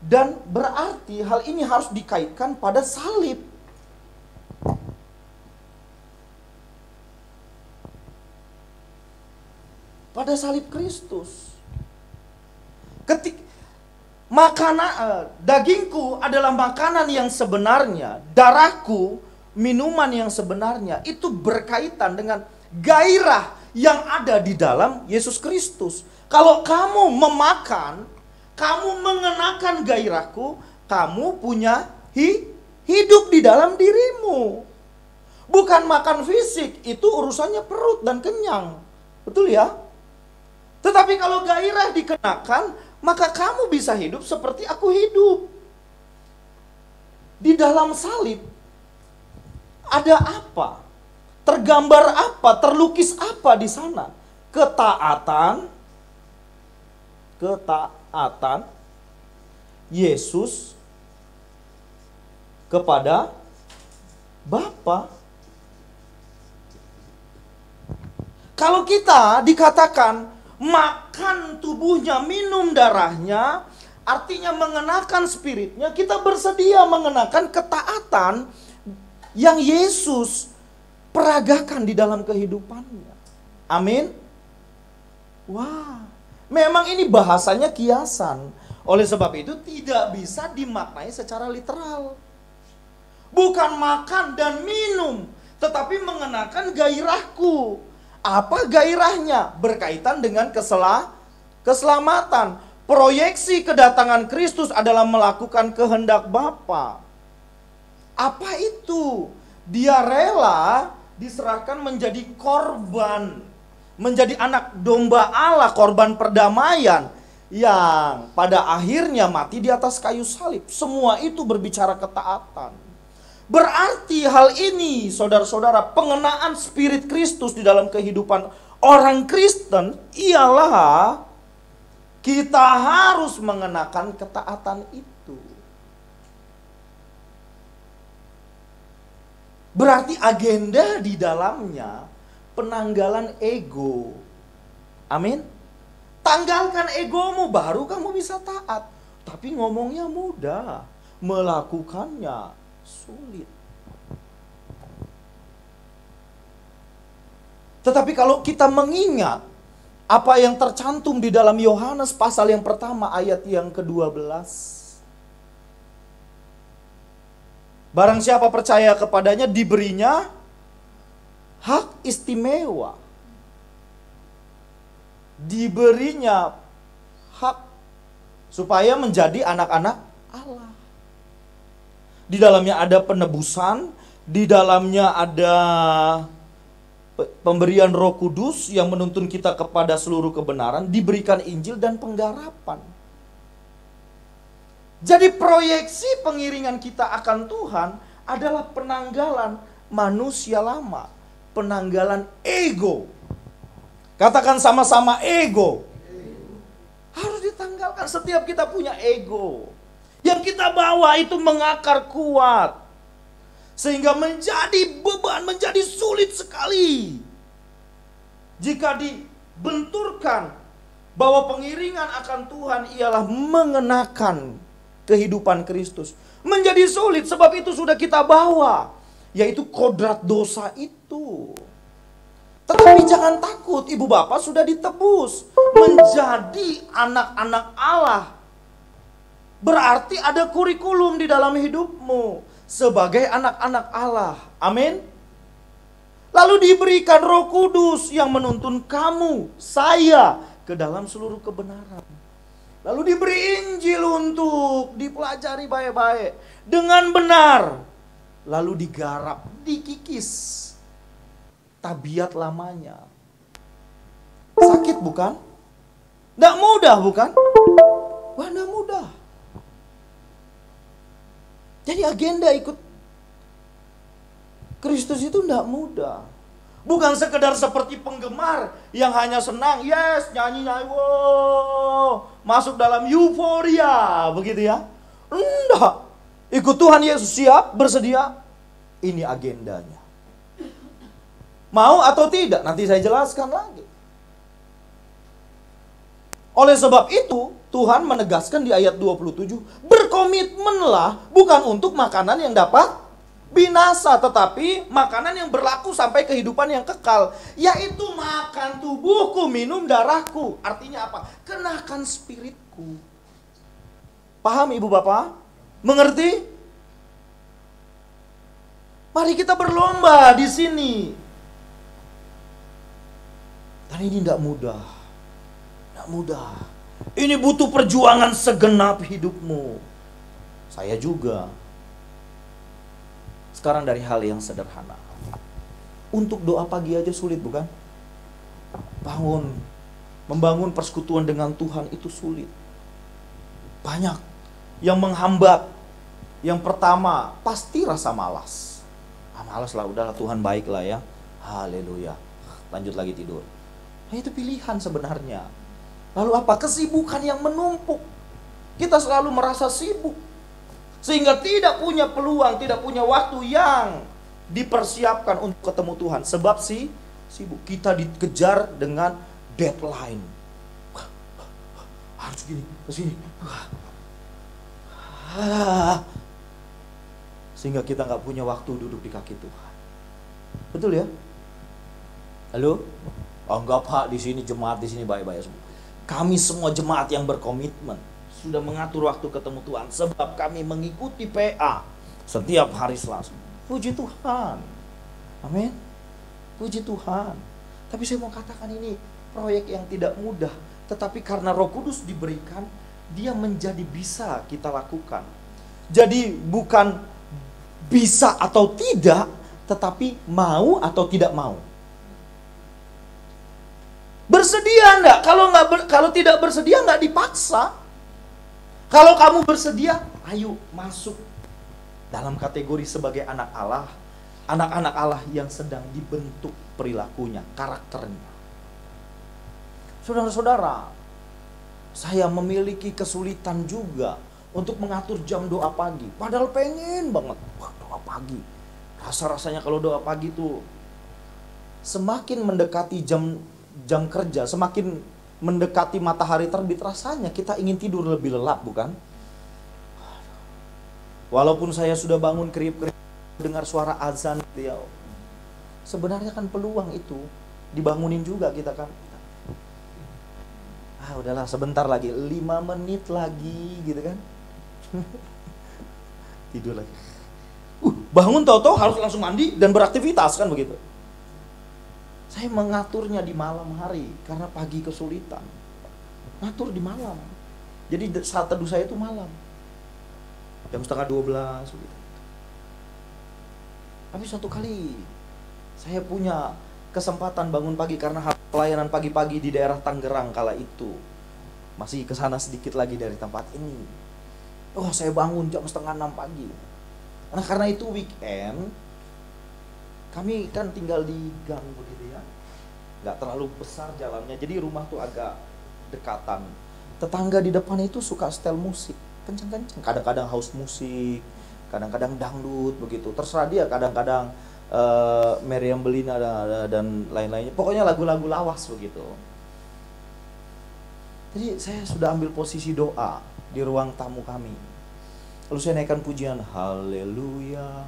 Dan berarti hal ini harus dikaitkan pada salib. Pada salib Kristus. Dagingku adalah makanan yang sebenarnya, darahku minuman yang sebenarnya. Itu berkaitan dengan gairah yang ada di dalam Yesus Kristus. Kalau kamu memakan, kamu mengenakan gairahku, kamu punya hidup di dalam dirimu. Bukan makan fisik, itu urusannya perut dan kenyang. Betul ya? Tetapi kalau gairah dikenakan, maka kamu bisa hidup seperti aku hidup. Di dalam salib, ada apa? Tergambar apa? Terlukis apa di sana? Ketaatan Yesus kepada Bapa. Kalau kita dikatakan makan tubuhnya, minum darahnya, artinya mengenakan spiritnya, kita bersedia mengenakan ketaatan yang Yesus peragakan di dalam kehidupannya. Amin. Wah, memang ini bahasanya kiasan. Oleh sebab itu tidak bisa dimaknai secara literal. Bukan makan dan minum, tetapi mengenakan gairahku. Apa gairahnya? Berkaitan dengan keselamatan. Proyeksi kedatangan Kristus adalah melakukan kehendak Bapa. Apa itu? Dia rela diserahkan menjadi korban, menjadi anak domba Allah, korban perdamaian yang pada akhirnya mati di atas kayu salib. Semua itu berbicara ketaatan. Berarti hal ini, saudara-saudara, pengenaan Spirit Kristus di dalam kehidupan orang Kristen ialah kita harus mengenakan ketaatan itu. Berarti agenda di dalamnya penanggalan ego. Amin. Tanggalkan egomu, baru kamu bisa taat. Tapi ngomongnya mudah, melakukannya sulit. Tetapi kalau kita mengingat apa yang tercantum di dalam Yohanes pasal yang pertama ayat yang ke-12. Barang siapa percaya kepadanya diberinya hak istimewa. Diberinya hak supaya menjadi anak-anak Allah. Di dalamnya ada penebusan, di dalamnya ada pemberian Roh Kudus yang menuntun kita kepada seluruh kebenaran, diberikan Injil dan penggarapan. Jadi proyeksi pengiringan kita akan Tuhan adalah penanggalan manusia lama, penanggalan ego. Katakan sama-sama ego. Harus ditanggalkan. Setiap kita punya ego. Yang kita bawa itu mengakar kuat. Sehingga menjadi beban, menjadi sulit sekali. Jika dibenturkan bahwa pengiringan akan Tuhan ialah mengenakan kehidupan Kristus. Menjadi sulit sebab itu sudah kita bawa. Yaitu kodrat dosa itu. Tetapi jangan takut, ibu bapak sudah ditebus. Menjadi anak-anak Allah. Berarti ada kurikulum di dalam hidupmu. Sebagai anak-anak Allah. Amin. Lalu diberikan Roh Kudus yang menuntun kamu, saya, ke dalam seluruh kebenaran. Lalu diberi Injil untuk dipelajari baik-baik. Dengan benar. Lalu digarap, dikikis. Tabiat lamanya. Sakit bukan? Tidak mudah bukan? Wah, tidak mudah. Jadi agenda ikut Kristus itu tidak mudah. Bukan sekedar seperti penggemar yang hanya senang, yes, nyanyi-nyanyi, wow, masuk dalam euforia, begitu ya. Enggak. Ikut Tuhan Yesus, siap, bersedia. Ini agendanya. Mau atau tidak? Nanti saya jelaskan lagi. Oleh sebab itu, Tuhan menegaskan di ayat 27, berkomitmenlah bukan untuk makanan yang dapat binasa, tetapi makanan yang berlaku sampai kehidupan yang kekal, yaitu makan tubuhku, minum darahku. Artinya apa? Kenakan spiritku. Paham ibu bapak? Mengerti? Mari kita berlomba di sini. Dan ini tidak mudah. Tidak mudah. Ini butuh perjuangan segenap hidupmu. Saya juga. Sekarang dari hal yang sederhana. Untuk doa pagi aja sulit, bukan? Membangun persekutuan dengan Tuhan itu sulit. Banyak yang menghambat. Yang pertama, pasti rasa malas. Malas lah, udahlah Tuhan baik lah ya. Haleluya. Lanjut lagi tidur. Nah, itu pilihan sebenarnya. Lalu apa? Kesibukan yang menumpuk. Kita selalu merasa sibuk. Sehingga tidak punya peluang, tidak punya waktu yang dipersiapkan untuk ketemu Tuhan. Sebab sibuk. Kita dikejar dengan deadline. Harus gini, harus gini. Sehingga kita nggak punya waktu duduk di kaki Tuhan. Betul ya? Halo? Oh enggak Pak, di sini jemaat di sini baik-baik semua. Kami semua jemaat yang berkomitmen sudah mengatur waktu ketemu Tuhan, sebab kami mengikuti PA setiap hari Selasa. Puji Tuhan. Amin. Puji Tuhan. Tapi saya mau katakan ini proyek yang tidak mudah, tetapi karena Roh Kudus diberikan, dia menjadi bisa kita lakukan. Jadi bukan bisa atau tidak, tetapi mau atau tidak mau. Bersedia enggak? Kalau tidak bersedia enggak dipaksa. Kalau kamu bersedia, ayo masuk dalam kategori sebagai anak Allah. Anak-anak Allah yang sedang dibentuk perilakunya, karakternya. Saudara-saudara, saya memiliki kesulitan juga untuk mengatur jam doa pagi. Padahal pengen banget, doa pagi. Rasa-rasanya kalau doa pagi tuh semakin mendekati jam kerja, semakin mendekati matahari terbit, rasanya kita ingin tidur lebih lelap, bukan? Walaupun saya sudah bangun kriip-kriip dengar suara azan, ya, sebenarnya kan peluang itu dibangunin juga kita kan. Udahlah sebentar lagi, 5 menit lagi gitu kan. Tidur lagi. Bangun tahu-tahu harus langsung mandi dan beraktivitas kan begitu. Saya mengaturnya di malam hari karena pagi kesulitan. Ngatur di malam. Jadi saat teduh saya itu malam. Jam 11:30 gitu. Tapi suatu kali saya punya kesempatan bangun pagi karena pelayanan pagi-pagi di daerah Tangerang kala itu. Masih ke sana sedikit lagi dari tempat ini. Saya bangun jam 5:30 pagi. Nah, karena itu weekend, kami kan tinggal di gang begitu ya. Nggak terlalu besar jalannya, jadi rumah tuh agak dekatan. Tetangga di depan itu suka setel musik, kenceng-kenceng. Kadang-kadang house musik, kadang-kadang dangdut begitu. Terserah dia, kadang-kadang Meriam Belina dan lain-lainnya. Pokoknya lagu-lagu lawas begitu. Jadi saya sudah ambil posisi doa di ruang tamu kami. Lalu saya naikkan pujian, haleluya,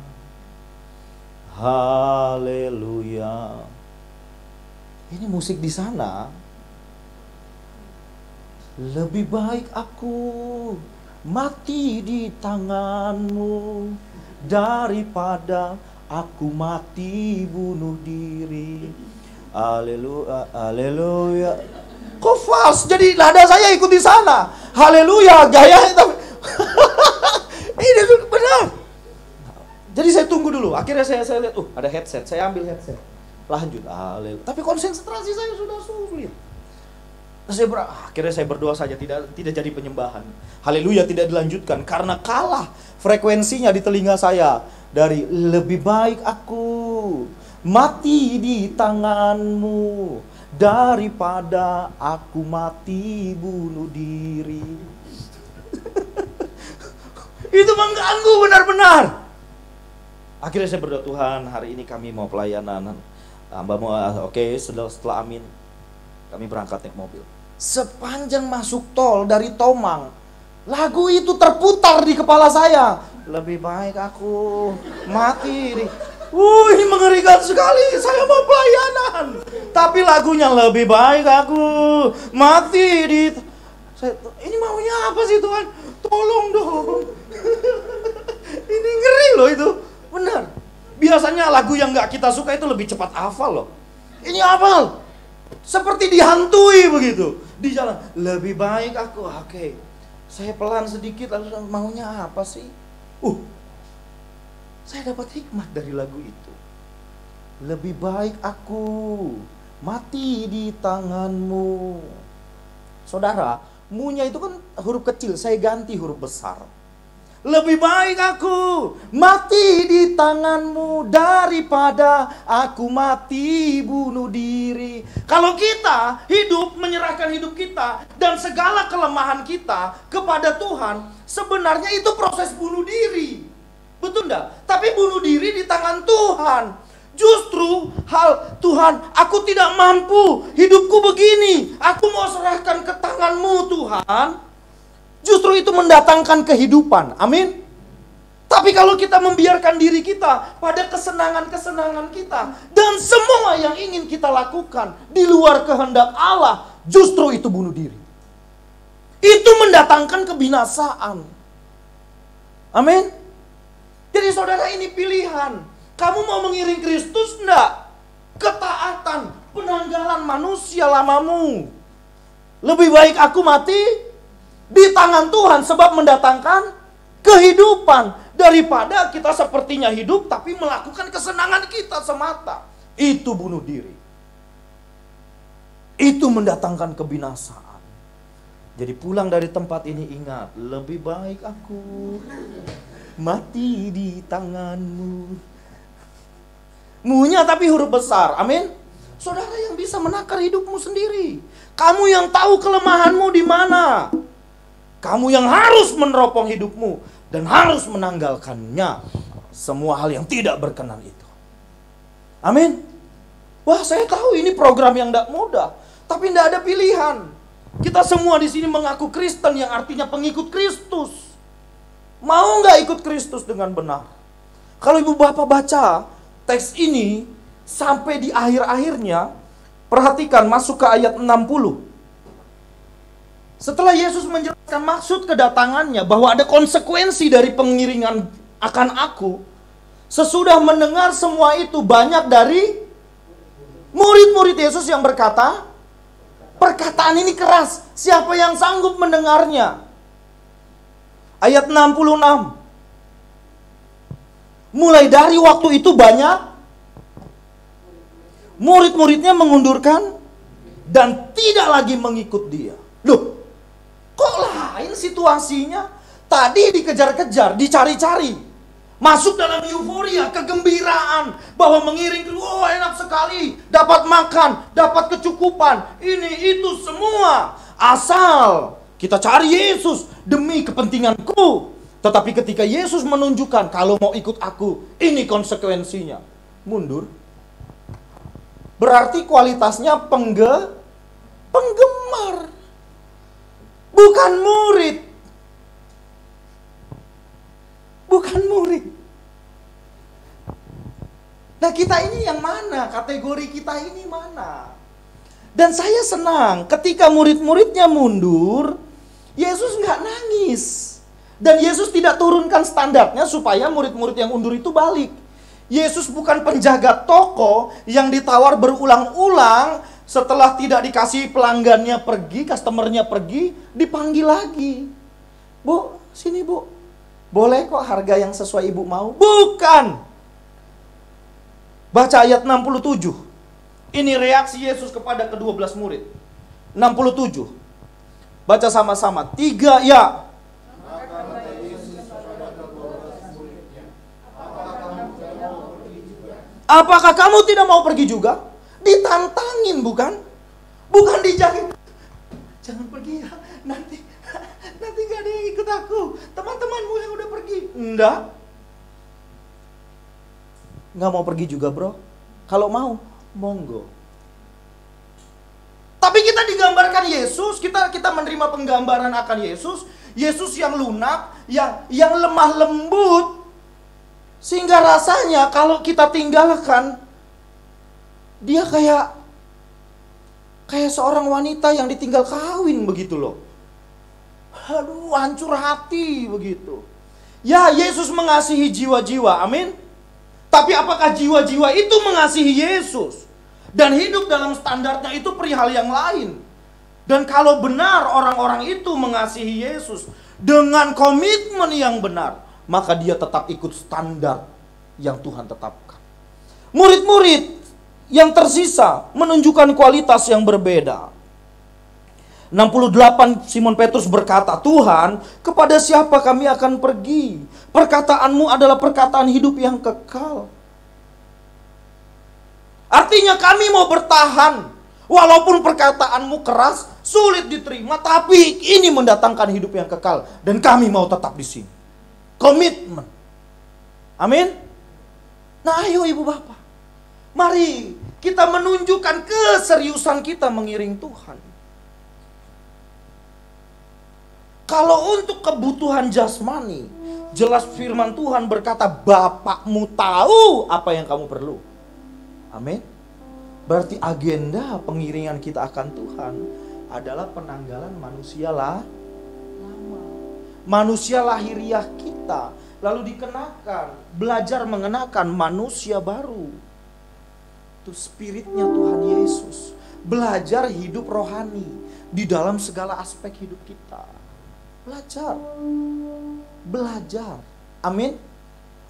haleluya. Ini musik di sana. Lebih baik aku mati di tanganmu daripada aku mati bunuh diri. Haleluya, haleluya. Kok fals? Jadi nada saya ikut di sana. Haleluya, gayanya tapi ini benar. Jadi saya tunggu dulu. Akhirnya saya lihat, ada headset. Saya ambil headset. Lanjut, haleluya. Tapi konsentrasi saya sudah sulit. Akhirnya saya berdoa saja, tidak jadi penyembahan. Haleluya tidak dilanjutkan karena kalah frekuensinya di telinga saya dari lebih baik aku mati di tanganmu daripada aku mati bunuh diri. Itu mengganggu benar-benar. Akhirnya saya berdoa, Tuhan hari ini kami mau pelayanan. Hamba mau, oke, setelah amin, kami berangkat naik mobil. Sepanjang masuk tol dari Tomang, lagu itu terputar di kepala saya. Lebih baik aku mati di... ini mengerikan sekali. Saya mau pelayanan, tapi lagunya lebih baik aku mati di... ini maunya apa sih Tuhan? Tolong dong. Ini ngeri loh itu. Benar. Biasanya lagu yang gak kita suka itu lebih cepat hafal loh. Ini hafal. Seperti dihantui begitu. Di jalan. Lebih baik aku. Oke. Saya pelan sedikit lalu maunya apa sih? Saya dapat hikmat dari lagu itu. Lebih baik aku mati di tanganmu. Saudara, mu-nya itu kan huruf kecil, saya ganti huruf besar. Lebih baik aku mati di tanganmu daripada aku mati bunuh diri. Kalau kita hidup, menyerahkan hidup kita dan segala kelemahan kita kepada Tuhan, sebenarnya itu proses bunuh diri. Betul enggak? Tapi bunuh diri di tangan Tuhan. Justru hal Tuhan, aku tidak mampu, hidupku begini, aku mau serahkan ke tangan-Mu Tuhan. Justru itu mendatangkan kehidupan. Amin. Tapi kalau kita membiarkan diri kita pada kesenangan-kesenangan kita dan semua yang ingin kita lakukan di luar kehendak Allah, justru itu bunuh diri. Itu mendatangkan kebinasaan. Amin. Jadi saudara, ini pilihan. Kamu mau mengiring Kristus enggak? Ketaatan, penanggalan manusia lamamu. Lebih baik aku mati di tangan Tuhan sebab mendatangkan kehidupan daripada kita sepertinya hidup tapi melakukan kesenangan kita semata. Itu bunuh diri. Itu mendatangkan kebinasaan. Jadi pulang dari tempat ini ingat, lebih baik aku mati di tanganmu. Mu-nya tapi huruf besar. Amin. Saudara yang bisa menakar hidupmu sendiri. Kamu yang tahu kelemahanmu di mana. Kamu yang harus meneropong hidupmu dan harus menanggalkannya semua hal yang tidak berkenan itu. Amin. Wah, saya tahu ini program yang tidak mudah, tapi tidak ada pilihan. Kita semua di sini mengaku Kristen yang artinya pengikut Kristus. Mau nggak ikut Kristus dengan benar? Kalau ibu bapak baca teks ini sampai di akhir-akhirnya, perhatikan masuk ke ayat 60. Setelah Yesus menjelaskan maksud kedatangannya, bahwa ada konsekuensi dari pengiringan akan aku, sesudah mendengar semua itu, banyak dari murid-murid Yesus yang berkata, perkataan ini keras, siapa yang sanggup mendengarnya? Ayat 66. Mulai dari waktu itu banyak murid-muridnya mengundurkan dan tidak lagi mengikut dia. Loh, kok lain situasinya? Tadi dikejar-kejar, dicari-cari, masuk dalam euforia, kegembiraan bahwa mengiring, oh enak sekali, dapat makan, dapat kecukupan, ini itu semua asal kita cari Yesus demi kepentinganku. Tetapi ketika Yesus menunjukkan kalau mau ikut aku, ini konsekuensinya, mundur. Berarti kualitasnya penggemar, bukan murid. Bukan murid. Nah, kita ini yang mana? Kategori kita ini mana? Dan saya senang ketika murid-muridnya mundur, Yesus nggak nangis. Dan Yesus tidak turunkan standarnya supaya murid-murid yang undur itu balik. Yesus bukan penjaga toko yang ditawar berulang-ulang, setelah tidak dikasih pelanggannya pergi, customernya pergi, dipanggil lagi. Bu, sini bu. Boleh kok harga yang sesuai ibu mau? Bukan. Baca ayat 67. Ini reaksi Yesus kepada ke-12 murid. 67. Baca sama-sama. 3 ya. Apakah kamu tidak mau pergi juga? Ditantangin bukan? Bukan dijamin. Jangan pergi ya, nanti gak ada yang ikut aku. Teman-temanmu yang udah pergi. Enggak. Gak mau pergi juga bro. Kalau mau, monggo. Tapi kita digambarkan Yesus, kita menerima penggambaran akan Yesus. Yesus yang lunak, yang lemah lembut. Sehingga rasanya kalau kita tinggalkan, dia kayak seorang wanita yang ditinggal kawin begitu loh. Aduh, hancur hati begitu. Ya, Yesus mengasihi jiwa-jiwa, amin. Tapi apakah jiwa-jiwa itu mengasihi Yesus? Dan hidup dalam standarnya itu perihal yang lain. Dan kalau benar orang-orang itu mengasihi Yesus dengan komitmen yang benar, maka dia tetap ikut standar yang Tuhan tetapkan. Murid-murid yang tersisa menunjukkan kualitas yang berbeda. 68 Simon Petrus berkata, Tuhan, kepada siapa kami akan pergi? Perkataanmu adalah perkataan hidup yang kekal. Artinya kami mau bertahan. Walaupun perkataanmu keras, sulit diterima, tapi ini mendatangkan hidup yang kekal. Dan kami mau tetap di sini. Komitmen. Amin. Nah ayo ibu bapak, mari kita menunjukkan keseriusan kita mengiring Tuhan. Kalau untuk kebutuhan jasmani, jelas firman Tuhan berkata, Bapakmu tahu apa yang kamu perlu. Amin. Berarti agenda pengiringan kita akan Tuhan adalah penanggalan manusia lama. Manusia lahiriah kita, lalu dikenakan, belajar mengenakan manusia baru. Itu spiritnya Tuhan Yesus. Belajar hidup rohani di dalam segala aspek hidup kita. Belajar. Amin.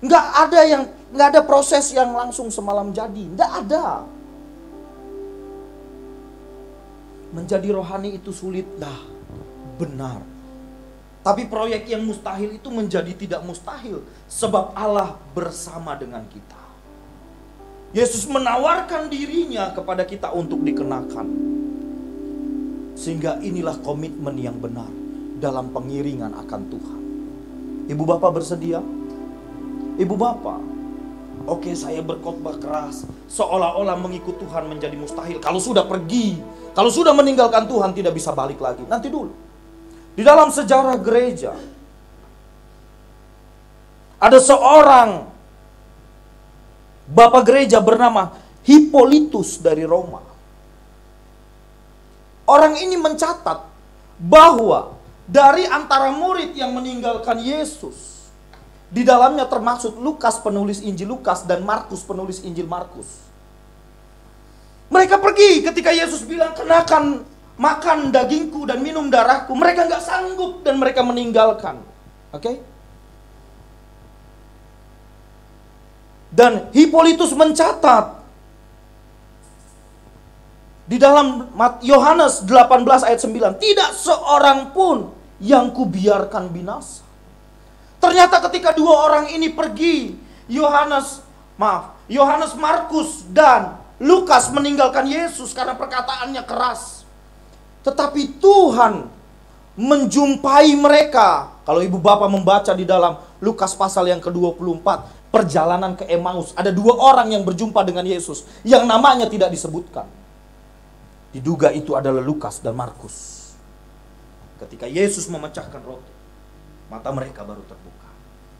Nggak ada proses yang langsung semalam jadi. Nggak ada. Menjadi rohani itu sulit, benar. Tapi proyek yang mustahil itu menjadi tidak mustahil, sebab Allah bersama dengan kita. Yesus menawarkan dirinya kepada kita untuk dikenakan. Sehingga inilah komitmen yang benar dalam pengiringan akan Tuhan. Ibu bapak bersedia? Ibu bapak, oke, saya berkhotbah keras, seolah-olah mengikut Tuhan menjadi mustahil. Kalau sudah pergi, kalau sudah meninggalkan Tuhan tidak bisa balik lagi. Nanti dulu. Di dalam sejarah gereja, ada seorang bapak gereja bernama Hippolytus dari Roma. Orang ini mencatat bahwa dari antara murid yang meninggalkan Yesus, di dalamnya termaksud Lukas penulis Injil Lukas dan Markus penulis Injil Markus. Mereka pergi ketika Yesus bilang, kenakan makan dagingku dan minum darahku. Mereka nggak sanggup dan mereka meninggalkan. Oke? Dan Hippolytus mencatat di dalam Yohanes 18 ayat 9, tidak seorang pun yang kubiarkan binasa. Ternyata ketika dua orang ini pergi, Yohanes Markus dan Lukas meninggalkan Yesus karena perkataannya keras. Tetapi Tuhan menjumpai mereka. Kalau ibu bapak membaca di dalam Lukas pasal yang ke-24, perjalanan ke Emmaus, ada dua orang yang berjumpa dengan Yesus yang namanya tidak disebutkan. Diduga itu adalah Lukas dan Markus. Ketika Yesus memecahkan roti, mata mereka baru terbuka.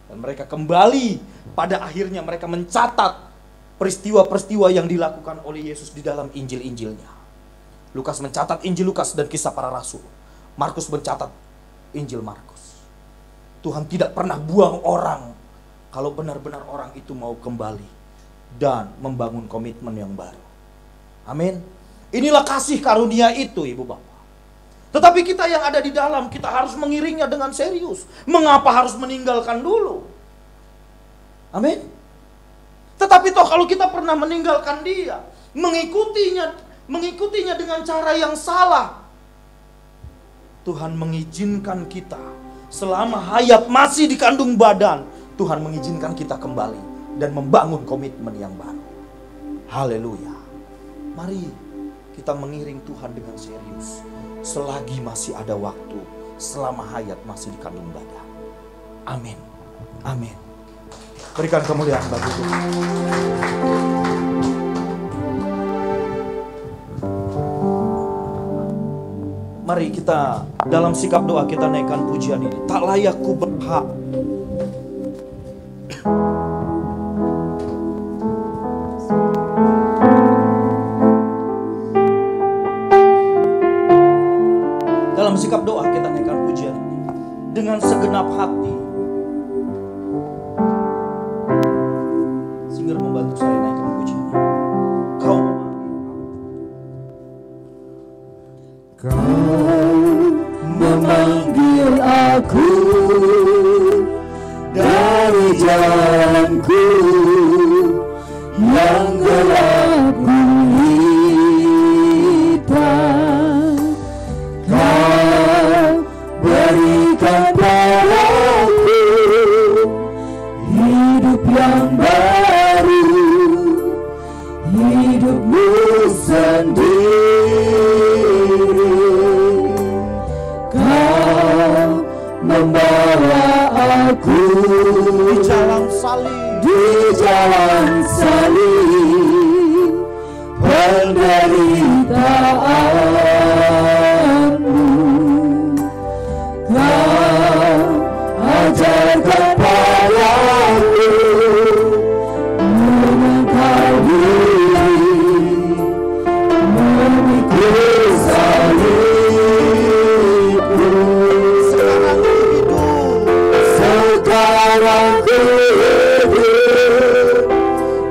Dan mereka kembali, pada akhirnya mereka mencatat peristiwa-peristiwa yang dilakukan oleh Yesus di dalam Injil-Injilnya. Lukas mencatat Injil Lukas dan Kisah Para Rasul. Markus mencatat Injil Markus. Tuhan tidak pernah buang orang kalau benar-benar orang itu mau kembali dan membangun komitmen yang baru. Amin. Inilah kasih karunia itu, ibu bapak. Tetapi kita yang ada di dalam, kita harus mengiringnya dengan serius. Mengapa harus meninggalkan dulu? Amin. Tetapi toh kalau kita pernah meninggalkan dia, mengikutinya dengan cara yang salah, Tuhan mengizinkan kita selama hayat masih di kandung badan, Tuhan mengizinkan kita kembali dan membangun komitmen yang baru. Haleluya. Mari kita mengiring Tuhan dengan serius selagi masih ada waktu, selama hayat masih di kandung badan. Amin. Amin. Berikan kemuliaan bagi Tuhan. Mari kita dalam sikap doa kita naikkan pujian ini. Tak layak ku berhak. Dalam sikap doa kita naikkan pujian ini dengan segenap hati. Singer membantu saya naikkan pujian ini. Kau aku dari jalanku yang gelap gulita. Kau berikan padaku hidup yang baru, hidupmu sendiri. Kau membawa aku di jalan salib, penderitaanmu. Kau ajarkan padaku menyangkal diri, memikul salibku. Sekarang ku hidup,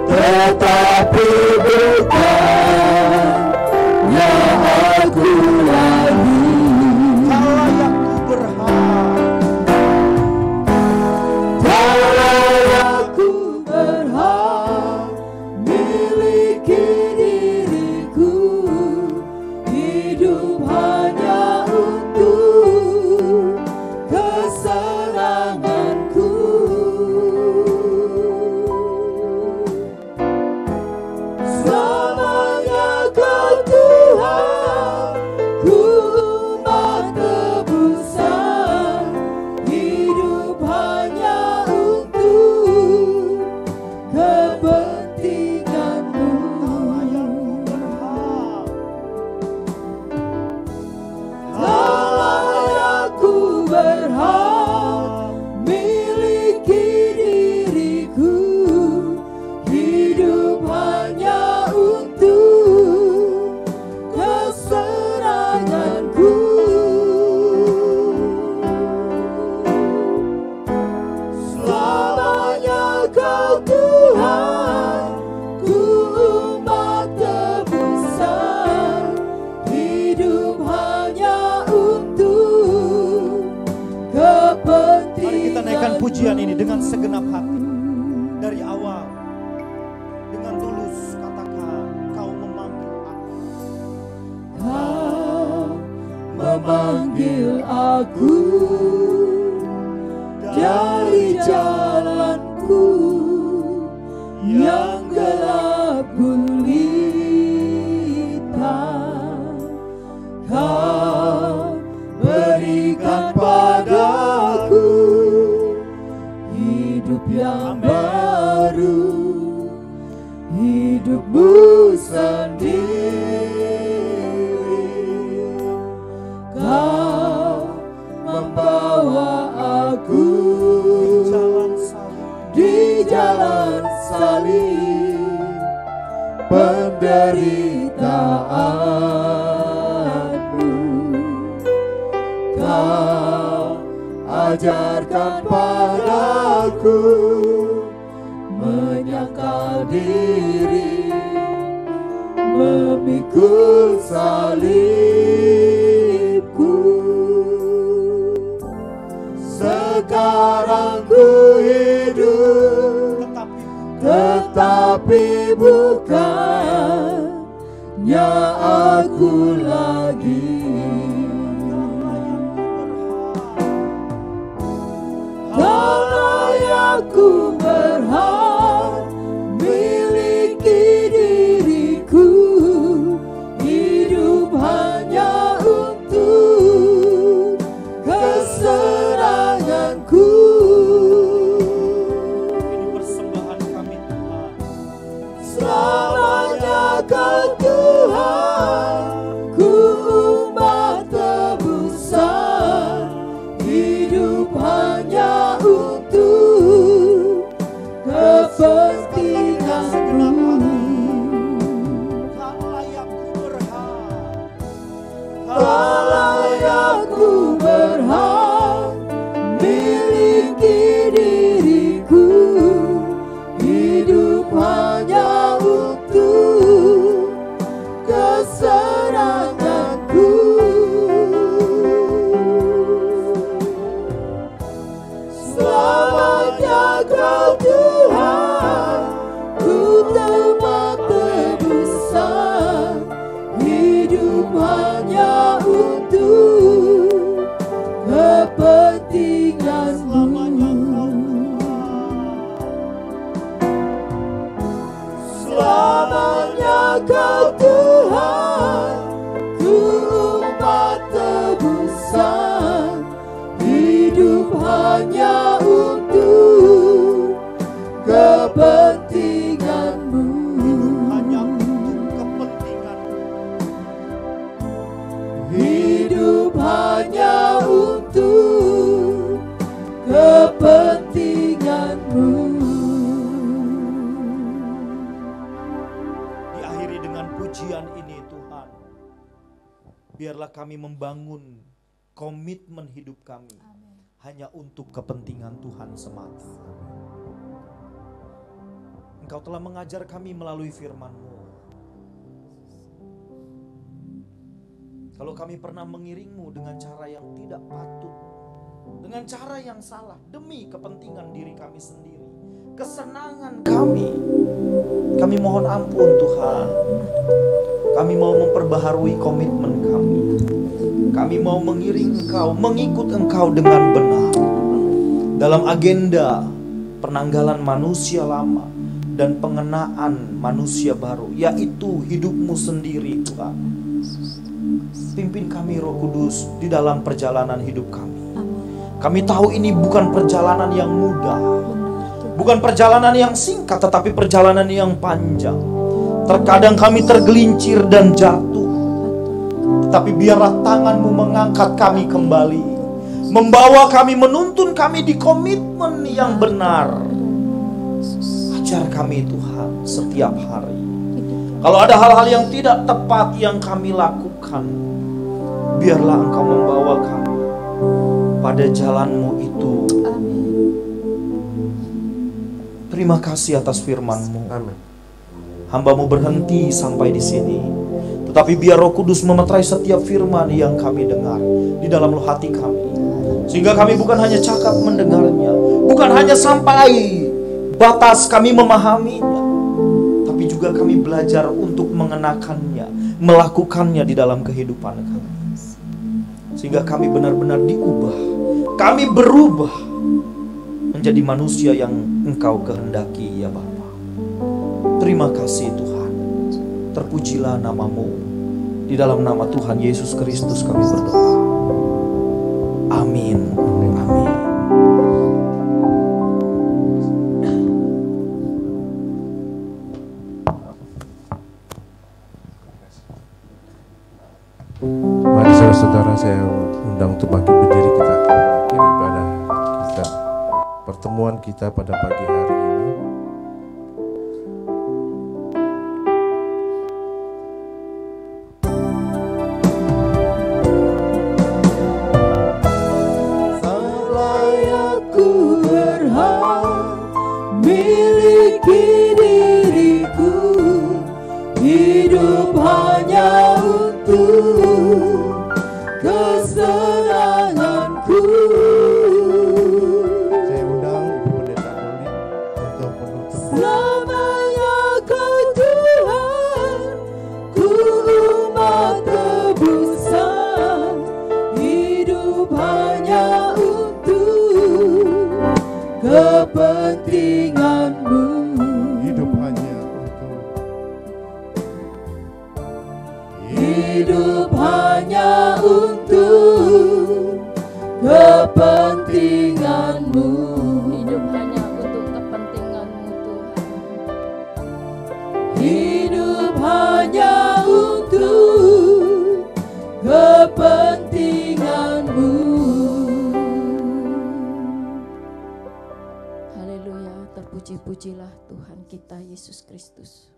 tetapi bukannya aku lagi. Kalau aku berhak miliki diriku, hidup hanya untuk kesenanganku. Selamanya Kau Tuhan, ku umat tebusan, hidup hanya untuk kepentingan-Mu. Selamanya ku berhak miliki diriku, hidup hanya untuk kesenanganku. Selamanya Kau Tuhan, ku umat tebusan, hidup hanya untuk kepentingan. Mari kita naikkan pujian ini dengan segenap hati. Dari awal, dengan tulus katakan, Kau memanggil aku. Kau memanggil aku dari jalanku yang gelap gulita. Kau berikan padaku hidup yang baru, hidupmu sendiri. Kau membawa aku di jalan salib, penderitaanmu. Kau ajarkan padaku menyangkal diri, memikul salibku. Sekarang ku hidup, tetapi bukannya aku lagi. Kalau aku berhak miliki diriku, hidup hanya untuk kesenanganku. Ini persembahan kami Tuhan. Selamanya Kau Tuhan, ku umat tebusan, hidup hanya untuk kepentingan-Mu. Kalau aku berhak miliki Selamanya Kau Tuhan, ku umat tebusan, hidup hanya untuk kepentingan-Mu. Hidup hanya untuk kepentingan-Mu. Diakhiri dengan pujian ini Tuhan. Biarlah kami membangun komitmen hidup kami hanya untuk kepentingan Tuhan semata. Engkau telah mengajar kami melalui firman-Mu. Kalau kami pernah mengiringmu dengan cara yang tidak patut, dengan cara yang salah, demi kepentingan diri kami sendiri, kesenangan kami mohon ampun Tuhan. Kami mau memperbaharui komitmen kami. Kami mau mengiring Engkau, mengikut Engkau dengan benar dalam agenda penanggalan manusia lama dan pengenaan manusia baru, yaitu hidup-Mu sendiri Tuhan. Pimpin kami Roh Kudus di dalam perjalanan hidup kami. Kami tahu ini bukan perjalanan yang mudah, bukan perjalanan yang singkat, tetapi perjalanan yang panjang. Terkadang kami tergelincir dan jatuh, tapi biarlah tangan-Mu mengangkat kami kembali, membawa kami, menuntun kami di komitmen yang benar. Ajar kami Tuhan setiap hari. Kalau ada hal-hal yang tidak tepat yang kami lakukan, biarlah Engkau membawa kami pada jalan-Mu itu. Terima kasih atas firman-Mu. Hamba-Mu berhenti sampai di sini, tetapi biar Roh Kudus memeterai setiap firman yang kami dengar di dalam hati kami, sehingga kami bukan hanya cakap mendengarnya, bukan hanya sampai batas kami memahaminya, tapi juga kami belajar untuk mengenakannya, melakukannya di dalam kehidupan kami. Sehingga kami benar-benar diubah, kami berubah menjadi manusia yang Engkau kehendaki ya Bapa. Terima kasih Tuhan. Terpujilah nama-Mu. Di dalam nama Tuhan Yesus Kristus kami berdoa. Amin. Amin. Mari saudara-saudara, saya undang untuk bangkit berdiri, kita akan mengakhiri ibadah kita, pertemuan kita pada pagi hari ini. Miliki diriku, hidup hanya untuk kesenanganku. Saya undang Ibu Pendeta Doli untuk menutup. Selamanya Kau Tuhan, ku umat tebusan, hidup hanya untuk kepentingan-Mu. Hidup hanya untuk Hidup hanya untuk kepentingan-Mu. Hidup hanya untuk kepentingan-Mu Tuhan. Hidup hanya untuk kepentingan-Mu. Haleluya, terpuji-pujilah Tuhan kita Yesus Kristus.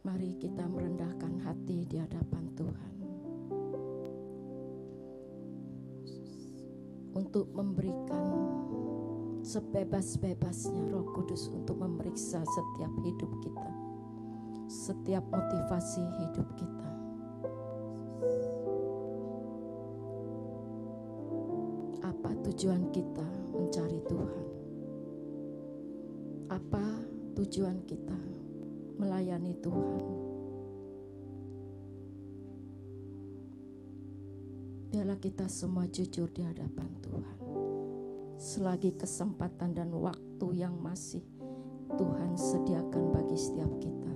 Mari kita merendahkan hati di hadapan Tuhan untuk memberikan sebebas-bebasnya Roh Kudus untuk memeriksa setiap hidup kita, setiap motivasi hidup kita. Apa tujuan kita mencari Tuhan? Apa tujuan kita melayani Tuhan? Biarlah kita semua jujur di hadapan Tuhan. Selagi kesempatan dan waktu yang masih Tuhan sediakan bagi setiap kita,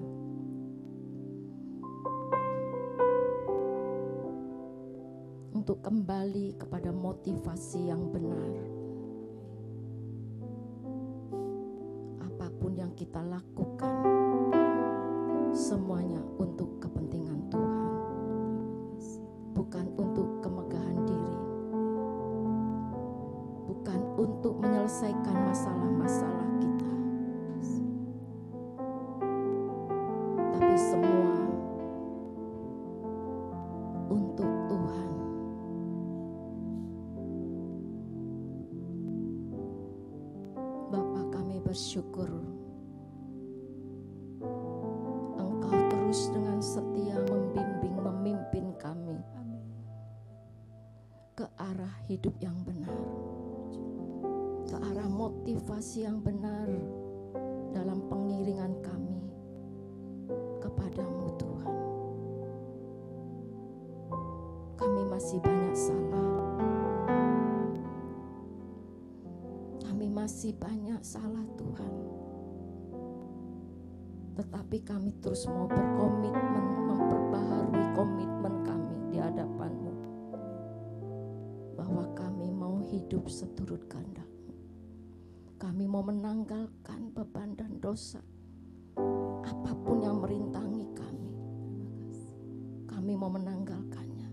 untuk kembali kepada motivasi yang benar. Apapun yang kita lakukan, semuanya untuk kepentingan Tuhan, bukan untuk kemegahan diri, bukan untuk menyelesaikan masalah-masalah kita, tapi semua untuk Tuhan. Bapa, kami bersyukur Engkau terus dengan setia membimbing, memimpin kami ke arah hidup yang benar, ke arah motivasi yang benar dalam pengiringan kami kepadamu Tuhan. Kami masih banyak salah, kami masih banyak salah Tuhan, tetapi kami terus mau berkomitmen, memperbaharui komitmen kami di hadapan-Mu, bahwa kami mau hidup seturut kehendak-Mu. Kami mau menanggalkan beban dan dosa apapun yang merintangi kami. Kami mau menanggalkannya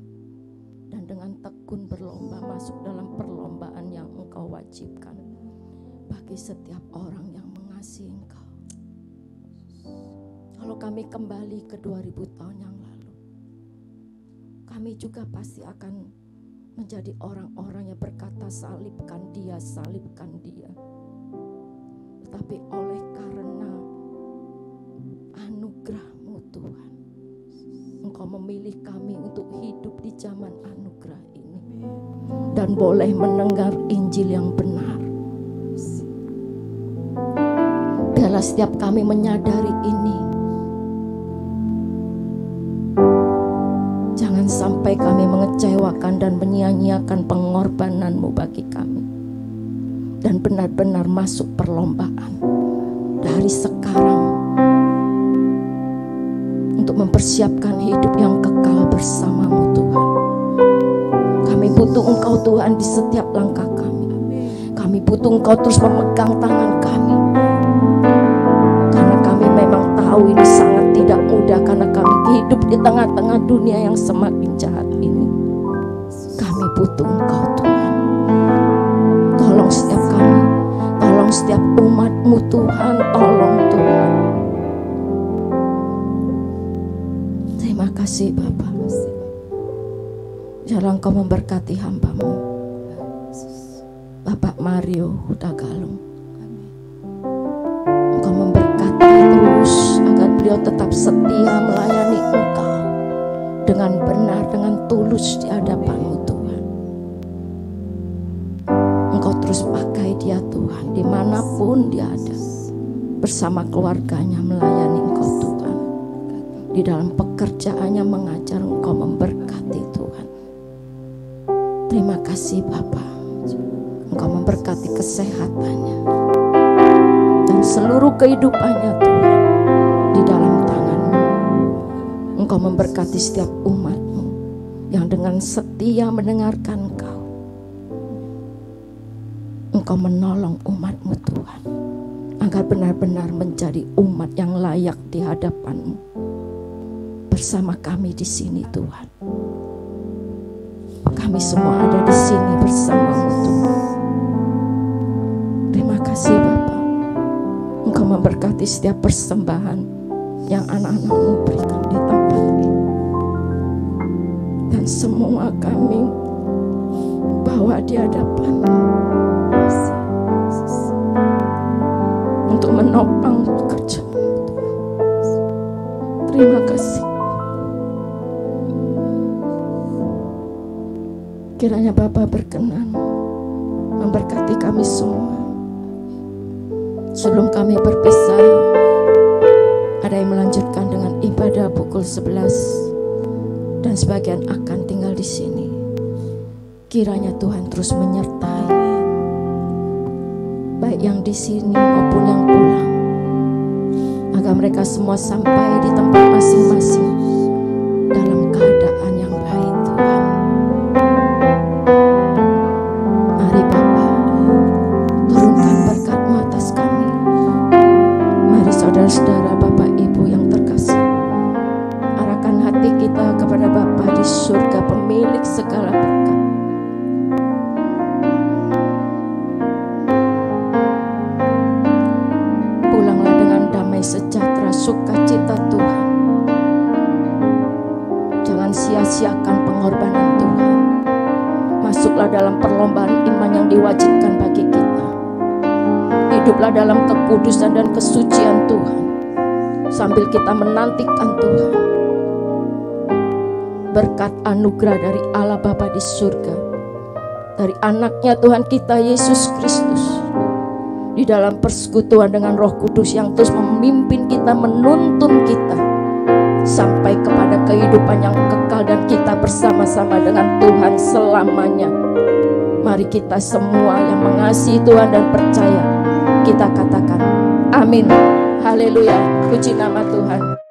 dan dengan tekun berlomba masuk dalam perlombaan yang Engkau wajibkan bagi setiap orang yang mengasihi Engkau. Kalau kami kembali ke 2000 tahun yang lalu, kami juga pasti akan menjadi orang-orang yang berkata salibkan dia, salibkan dia. Tetapi oleh karena anugerah-Mu Tuhan, Engkau memilih kami untuk hidup di zaman anugerah ini dan boleh mendengar Injil yang benar. Biarlah setiap kami menyadari ini. Jangan sampai kami mengecewakan dan menyia-nyiakan pengorbanan-Mu bagi kami, dan benar-benar masuk perlombaan dari sekarang untuk mempersiapkan hidup yang kekal bersama-Mu Tuhan. Kami butuh Engkau Tuhan di setiap langkah kami. Kami butuh Engkau terus memegang tangan kami, karena kami memang tahu ini sangat tidak mudah, karena kami hidup di tengah-tengah dunia yang semakin jahat ini. Kami butuh Engkau Tuhan. Tolong setiap kami, tolong setiap umat-Mu Tuhan, tolong Tuhan. Terima kasih Bapa. Biarlah Engkau memberkati hamba-Mu Bapak Mario Hutagalung. Engkau memberkati terus agar beliau tetap setia melayani Engkau dengan benar, dengan tulus di hadapan-Mu Tuhan. Engkau terus pakai dia Tuhan, dimanapun dia ada, bersama keluarganya melayani Engkau Tuhan. Di dalam pekerjaannya mengajar, Engkau memberkati Tuhan. Terima kasih Bapa. Engkau memberkati kesehatannya dan seluruh kehidupannya Tuhan di dalam tangan-Mu. Engkau memberkati setiap umat-Mu yang dengan setia mendengarkan Engkau. Engkau menolong umat-Mu Tuhan, agar benar-benar menjadi umat yang layak di hadapan-Mu. Bersama kami di sini Tuhan. Kami semua ada di sini bersama-Mu Tuhan. Terima kasih Bapa. Engkau memberkati setiap persembahan yang anak-anak-Mu berikan di tempat ini. Dan semua kami bawa di hadapan-Mu untuk menopang pekerjaan-Mu Tuhan. Terima kasih. Kiranya Bapa berkenan memberkati kami semua. Sebelum kami berpisah, ada yang melanjutkan dengan ibadah pukul 11 dan sebagian akan tinggal di sini. Kiranya Tuhan terus menyertai baik yang di sini maupun yang pulang, agar mereka semua sampai di tempat masing-masing dalam keadaan yang baik Tuhan. Mari Bapa, turunkan berkat-Mu atas kami. Mari saudara-saudara, Bapak Ibu yang terkasih, arahkan hati kita kepada Bapa di surga, pemilik segala berkat. Pulanglah dengan damai sejahtera, sukacita Tuhan. Jangan sia-siakan pengorbanan Tuhan. Masuklah dalam perlombaan iman yang diwajibkan bagi kita. Hiduplah dalam kekudusan dan kesucian Tuhan, sambil kita menantikan Tuhan berkat anugerah dari Allah Bapa di surga, dari anaknya Tuhan kita Yesus Kristus, di dalam persekutuan dengan Roh Kudus yang terus memimpin kita, menuntun kita sampai kepada kehidupan yang kekal, dan kita bersama-sama dengan Tuhan selamanya. Mari kita semua yang mengasihi Tuhan dan percaya, kita katakan amin. Haleluya, puji nama Tuhan.